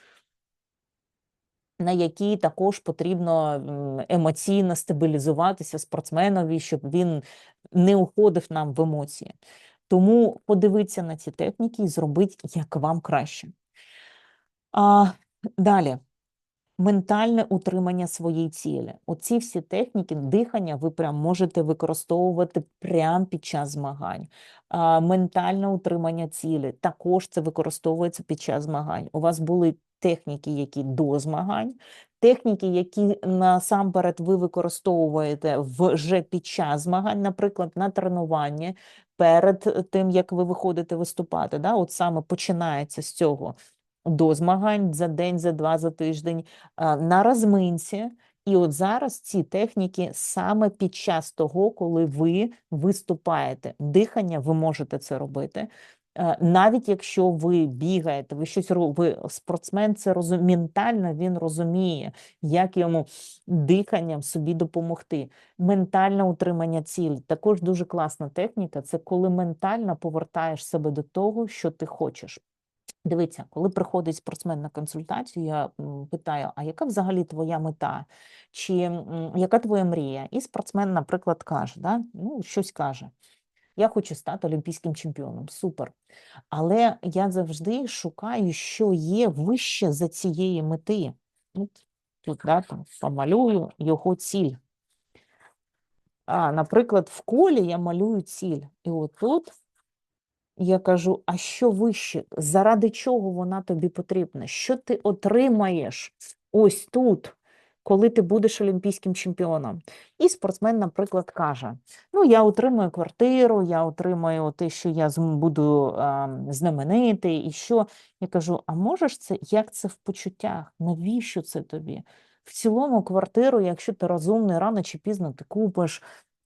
на який також потрібно емоційно стабілізуватися спортсменові, щоб він не уходив нам в емоції. Тому подивіться на ці техніки і зробіть, як вам краще. Далі. Ментальне утримання своєї цілі. Оці всі техніки дихання ви прям можете використовувати прямо під час змагань. Ментальне утримання цілі також це використовується під час змагань. У вас були техніки, які до змагань, техніки, які насамперед ви використовуєте вже під час змагань, наприклад, на тренуванні, перед тим, як ви виходите виступати. Да? От саме починається з цього. До змагань за день, за два, за тиждень, на розминці. І от зараз ці техніки саме під час того, коли ви виступаєте. Дихання, ви можете це робити. Навіть якщо ви бігаєте, ви щось робите, спортсмен це ментально він розуміє, як йому диханням собі допомогти. Ментальне утримання цілі. Також дуже класна техніка. Це коли ментально повертаєш себе до того, що ти хочеш. Дивіться, коли приходить спортсмен на консультацію, я питаю, а яка взагалі твоя мета? Чи яка твоя мрія? І спортсмен, наприклад, каже, да? Щось каже. Я хочу стати олімпійським чемпіоном. Супер. Але я завжди шукаю, що є вище за цієї мети. Тут да, там, помалюю його ціль. Наприклад, в колі я малюю ціль. І отут я кажу, а що вище? Заради чого вона тобі потрібна? Що ти отримаєш ось тут, коли ти будеш олімпійським чемпіоном? І спортсмен, наприклад, каже, я отримаю квартиру, я отримаю те, що я буду знаменитий, і що? Я кажу, а можеш це, як це в почуттях? Навіщо це тобі? В цілому квартиру, якщо ти розумний, рано чи пізно ти купиш.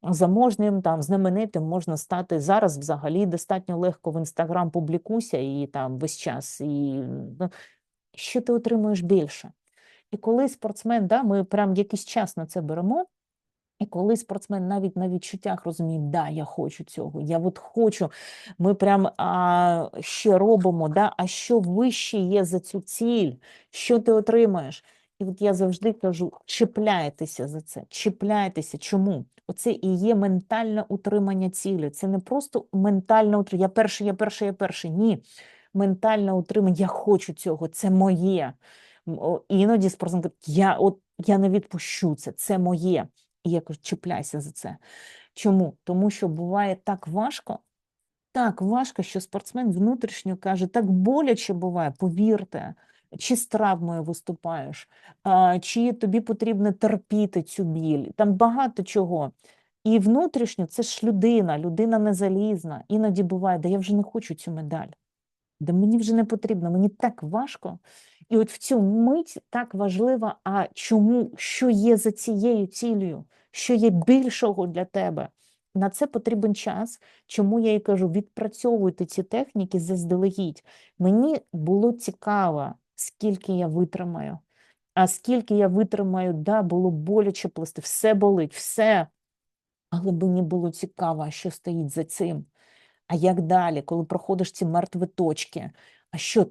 Заможним, там, знаменитим можна стати зараз взагалі достатньо легко в Інстаграм публікуйся і там весь час. І що ти отримуєш більше? І коли спортсмен, да, ми прям якийсь час на це беремо, і коли спортсмен навіть на відчуттях розуміє, да, я хочу цього, я от хочу, ми прям ще робимо, да, а що вище є за цю ціль, що ти отримаєш? І от я завжди кажу, чіпляйтеся за це, чіпляйтеся. Чому? Оце і є ментальне утримання цілі. Це не просто ментальне утримання, я перший. Ні. Ментальне утримання, я хочу цього, це моє. Іноді спортсмен каже, я не відпущу це моє. І я кажу, чіпляйся за це. Чому? Тому що буває так важко, що спортсмен внутрішньо каже, так боляче буває, повірте. Чи з травмою виступаєш, чи тобі потрібно терпіти цю біль, там багато чого. І внутрішньо це ж людина не залізна. Іноді буває, да я вже не хочу цю медаль, да мені вже не потрібно, мені так важко. І от в цю мить так важливо, а чому, що є за цією цілею, що є більшого для тебе. на це потрібен час. Чому я і кажу, відпрацьовуйте ці техніки заздалегідь. Мені було цікаво, скільки я витримаю. А скільки я витримаю, да, було боляче плести, все болить, все. Але мені було цікаво, а що стоїть за цим. А як далі, коли проходиш ці мертві точки? А що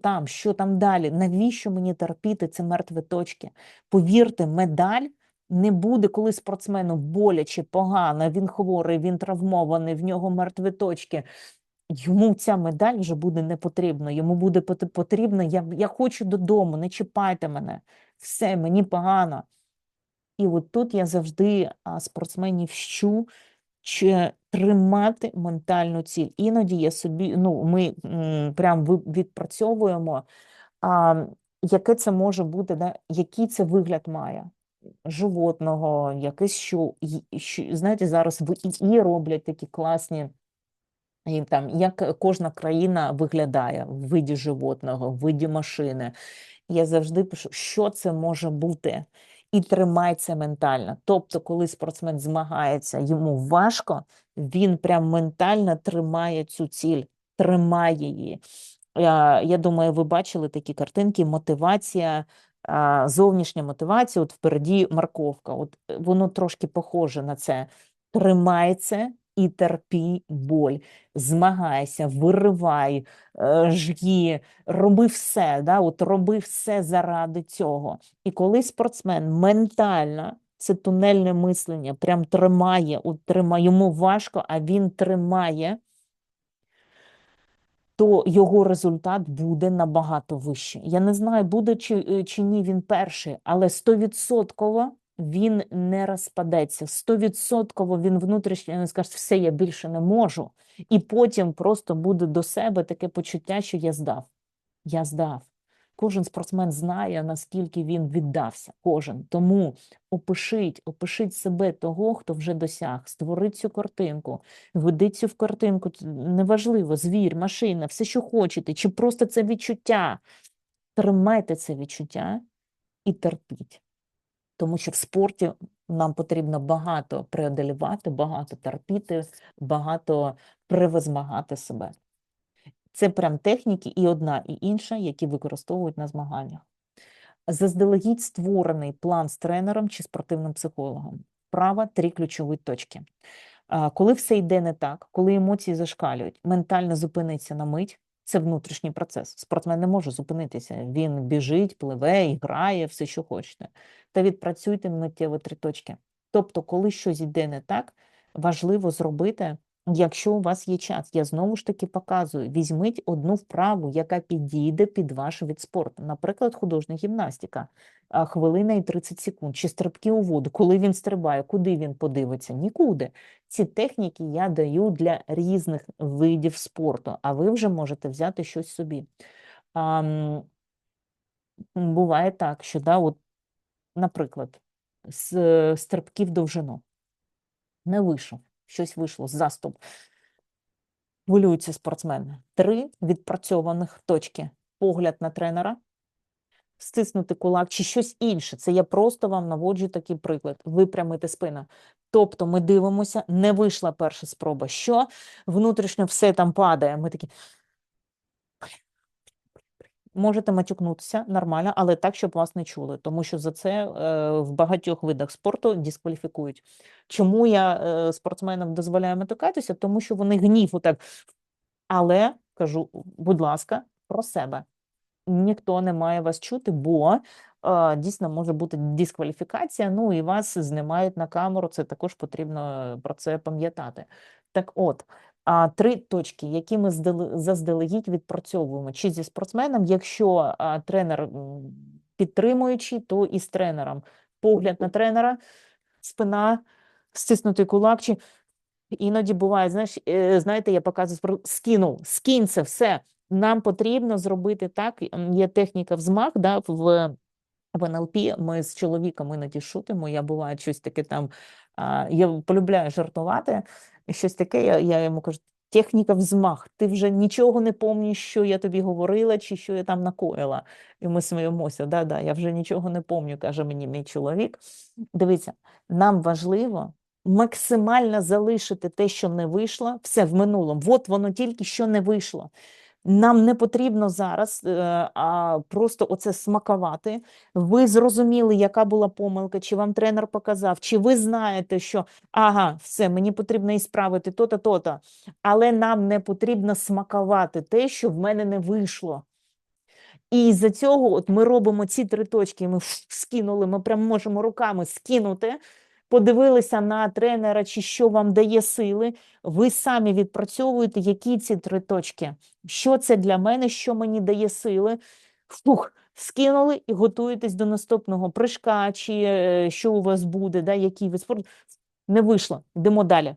там далі? Навіщо мені терпіти ці мертві точки? Повірте, медаль не буде, коли спортсмену боляче, погано, він хворий, він травмований, в нього мертві точки. Йому ця медаль вже буде не потрібна. Йому буде потрібно, я хочу додому, не чіпайте мене. Все, мені погано. І от тут я завжди спортсменів вчу, чи тримати ментальну ціль. Іноді я собі, ми прям відпрацьовуємо, яке це може бути, да? Який це вигляд має. Животного, якесь знаєте, зараз в ІІ роблять такі класні, і там, як кожна країна виглядає в виді животного, в виді машини. Я завжди пишу, що це може бути, і тримай це ментально. Тобто, коли спортсмен змагається, йому важко, він прям ментально тримає цю ціль, тримає її. Я думаю, ви бачили такі картинки, мотивація, зовнішня мотивація, от впереді морковка. От воно трошки похоже на це. Тримай це і терпі боль. Змагайся, виривай, жги, роби все, да? От роби все заради цього. І коли спортсмен ментально, це тунельне мислення, прям тримає, йому важко, а він тримає, то його результат буде набагато вищий. Я не знаю, буде чи ні він перший, але 100% він не розпадеться, 100% він внутрішньо не скаже, все, я більше не можу. І потім просто буде до себе таке почуття, що я здав. Я здав. Кожен спортсмен знає, наскільки він віддався. Кожен. Тому опишіть себе того, хто вже досяг. Створіть цю картинку. Введіть цю в картинку. Неважливо, звір, машина, все, що хочете. Чи просто це відчуття. Тримайте це відчуття і терпіть. Тому що в спорті нам потрібно багато преодолювати, багато терпіти, багато превозмагати себе. Це прям техніки і одна, і інша, які використовують на змаганнях. Заздалегідь створений план з тренером чи спортивним психологом. Вправа 3 ключові точки. Коли все йде не так, коли емоції зашкалюють, ментально зупиниться на мить, це внутрішній процес. Спортсмен не може зупинитися. Він біжить, пливе, грає, все, що хочете. Та відпрацюйте миттєво 3 точки. Тобто, коли щось йде не так, важливо зробити, якщо у вас є час. Я знову ж таки показую, візьміть одну вправу, яка підійде під ваш вид спорту. Наприклад, художня гімнастика. Хвилина і 30 секунд. Чи стрибки у воду. Коли він стрибає, куди він подивиться? Нікуди. Ці техніки я даю для різних видів спорту, а ви вже можете взяти щось собі. Буває так, що, наприклад, з стрибків довжину. Не вийшов, щось вийшло, заступ. Хвилюються спортсмени. 3 відпрацьованих точки. Погляд на тренера, стиснути кулак чи щось інше. Це я просто вам наводжу такий приклад. Випрямити спину. Тобто ми дивимося, не вийшла перша спроба. Що? Внутрішньо все там падає. Ми такі... Можете матюкнутися нормально, але так, щоб вас не чули. Тому що за це в багатьох видах спорту дискваліфікують. Чому я спортсменам дозволяю матюкатися? Тому що вони гнів отак. Але, кажу, будь ласка, про себе. Ніхто не має вас чути, бо дійсно може бути дискваліфікація, ну і вас знімають на камеру, це також потрібно про це пам'ятати. Так от, 3 точки, які ми заздалегідь відпрацьовуємо, чи зі спортсменом, якщо тренер підтримуючий, то і з тренером. Погляд на тренера, спина, стиснутий кулак, чи іноді буває, знаєте, я показую, скинь це все. Нам потрібно зробити так, є техніка взмах, в НЛП ми з чоловіком іноді шутимо, я буває щось таке там, я полюбляю жартувати, щось таке, я йому кажу, техніка взмах, ти вже нічого не пам'ятаєш, що я тобі говорила, чи що я там накоїла. І ми сміємося, я вже нічого не пам'ятаю, каже мені мій чоловік. Дивіться, нам важливо максимально залишити те, що не вийшло, все в минулому. От воно тільки що не вийшло. Нам не потрібно зараз просто оце смакувати. Ви зрозуміли, яка була помилка, чи вам тренер показав, чи ви знаєте, що ага, все, мені потрібно і справити то-то, то-то. Але нам не потрібно смакувати те, що в мене не вийшло. І з-за цього от ми робимо ці 3 точки, ми скинули, ми прям можемо руками скинути, подивилися на тренера, чи що вам дає сили, ви самі відпрацьовуєте, які ці 3 точки. Що це для мене, що мені дає сили. Фух, скинули і готуєтесь до наступного прыжка, чи що у вас буде, да, який вид спорту. Не вийшло, йдемо далі.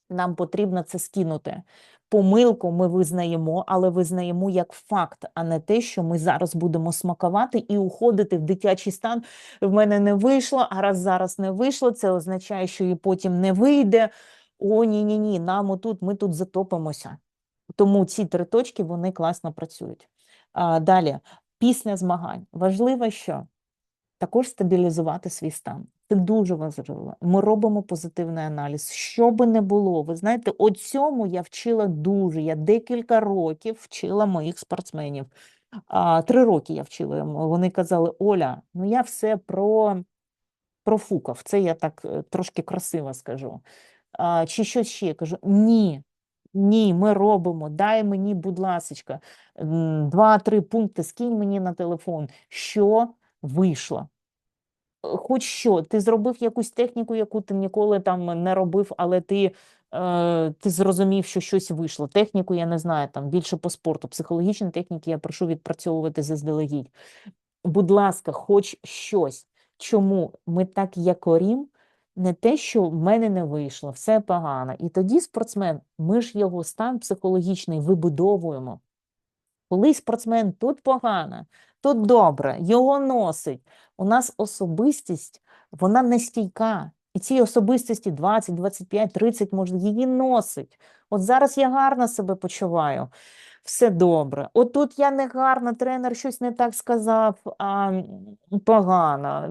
Нам потрібно це скинути. Помилку ми визнаємо, але визнаємо як факт, а не те, що ми зараз будемо смакувати і уходити в дитячий стан. В мене не вийшло, а раз зараз не вийшло, це означає, що і потім не вийде. О, ні-ні-ні, ми тут затопимося. Тому ці 3 точки, вони класно працюють. Далі, після змагань. Важливо, що також стабілізувати свій стан. Це дуже важливо. Ми робимо позитивний аналіз. Що би не було, ви знаєте, от цьому я вчила дуже. Я декілька років вчила моїх спортсменів. 3 роки я вчила. Вони казали: Оля, ну я все профукав. Це я так трошки красиво скажу. Чи щось ще? Я кажу: ні. Ні, ми робимо, дай мені, будь ласочка, 2-3 пункти, скинь мені на телефон, що вийшло. Хоч що, ти зробив якусь техніку, яку ти ніколи там не робив, але ти зрозумів, що щось вийшло. Техніку, я не знаю, там більше по спорту, психологічні техніки я прошу відпрацьовувати заздалегідь. Будь ласка, хоч щось. Чому ми так якорім? Не те, що в мене не вийшло, все погано. І тоді спортсмен, ми ж його стан психологічний вибудовуємо. Коли спортсмен тут погано, тут добре, його носить. У нас особистість, вона не стійка. І цій особистості 20, 25, 30, може, її носить. От зараз я гарно себе почуваю, все добре. От тут я не гарна, тренер щось не так сказав, погано.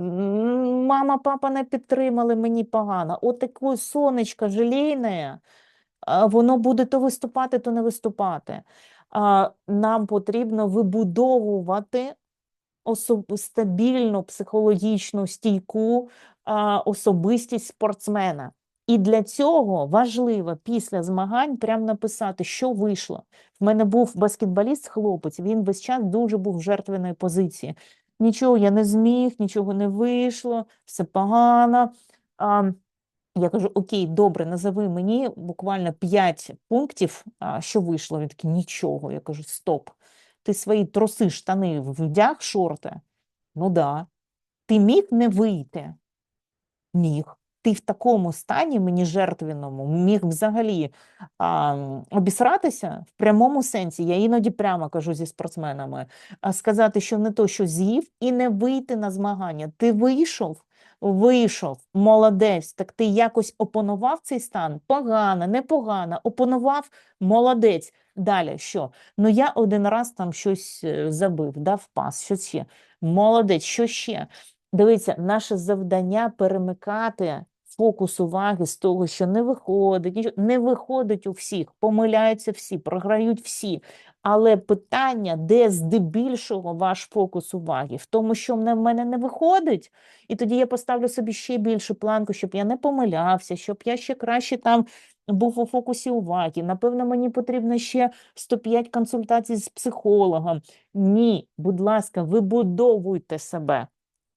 Мама, папа не підтримали, мені погано. От таке сонечко желейне, воно буде то виступати, то не виступати. Нам потрібно вибудовувати стабільну психологічну стійку особистість спортсмена. І для цього важливо після змагань прямо написати, що вийшло. В мене був баскетболіст, хлопець, він весь час дуже був в жертвеної позиції. Нічого я не зміг, нічого не вийшло, все погано. Я кажу: окей, добре, назови мені буквально 5 пунктів, що вийшло. Він такий: нічого. Я кажу: стоп. Ти свої труси, штани вдяг, шорти? Ну да. Ти міг не вийти? Міг. Ти в такому стані, мені жертвеному, міг взагалі обісратися в прямому сенсі. Я іноді прямо кажу зі спортсменами, сказати, що не то, що з'їв, і не вийти на змагання. Ти вийшов, молодець. Так ти якось опанував цей стан? Погано, непогано, опанував, молодець. Далі що? Ну я один раз там щось забив, дав пас, щось ще. Молодець, що ще? Дивіться, наше завдання перемикати фокус уваги з того, що не виходить, не виходить у всіх, помиляються всі, програють всі. Але питання, де здебільшого ваш фокус уваги? В тому, що в мене не виходить, і тоді я поставлю собі ще більшу планку, щоб я не помилявся, щоб я ще краще там був у фокусі уваги. Напевно, мені потрібно ще 105 консультацій з психологом. Ні, будь ласка, вибудовуйте себе.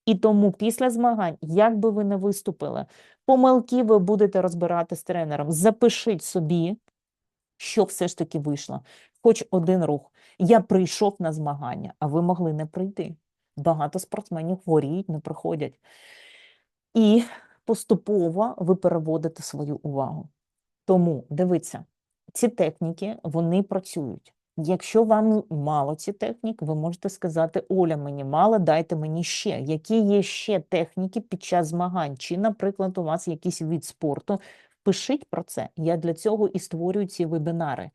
І тому після змагань, як би ви не виступили, помилки ви будете розбирати з тренером. Запишіть собі, що все ж таки вийшло. Хоч один рух. Я прийшов на змагання, а ви могли не прийти. Багато спортсменів хворіють, не приходять. І поступово ви переводите свою увагу. Тому, дивіться, ці техніки, вони працюють. Якщо вам мало ці технік, ви можете сказати: Оля, мені мало, дайте мені ще. Які є ще техніки під час змагань? Чи, наприклад, у вас якийсь вид спорту? Пишіть про це. Я для цього і створюю ці вебінари.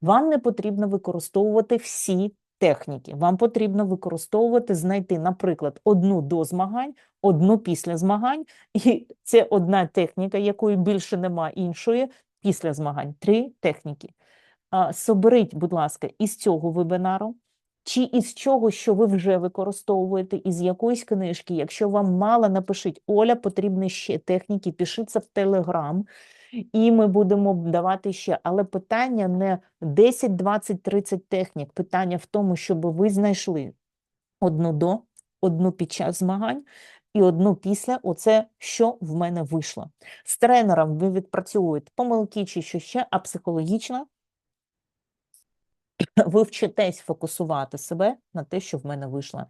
Вам не потрібно використовувати всі техніки. Вам потрібно використовувати, знайти, наприклад, одну до змагань, одну після змагань, і це одна техніка, якої більше нема іншої після змагань. 3 техніки. Соберіть, будь ласка, із цього вебінару, чи із чого, що ви вже використовуєте, із якоїсь книжки. Якщо вам мало, напишіть: Оля, потрібні ще техніки, пишіть це в Телеграм, і ми будемо давати ще. Але питання не 10, 20, 30 технік. Питання в тому, щоб ви знайшли одну до, одну під час змагань і одну після. Оце, що в мене вийшло. З тренером ви відпрацьовуєте помилки чи що ще, а психологічно ви вчитесь фокусувати себе на те, що в мене вийшло.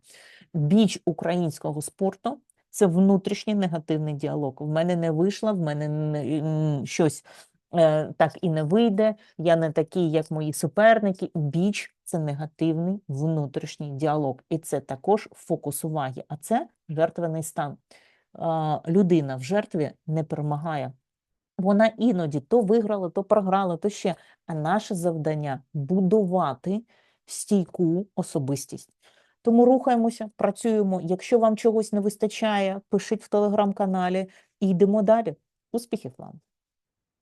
Біч українського спорту – це внутрішній негативний діалог. В мене не вийшло, в мене щось так і не вийде, я не такий, як мої суперники. Біч – це негативний внутрішній діалог. І це також фокус уваги. А це жертвений стан. Людина в жертві не перемагає. Вона іноді то виграла, то програла, то ще. А наше завдання – будувати стійку особистість. Тому рухаємося, працюємо. Якщо вам чогось не вистачає, пишіть в Телеграм-каналі і йдемо далі. Успіхів вам!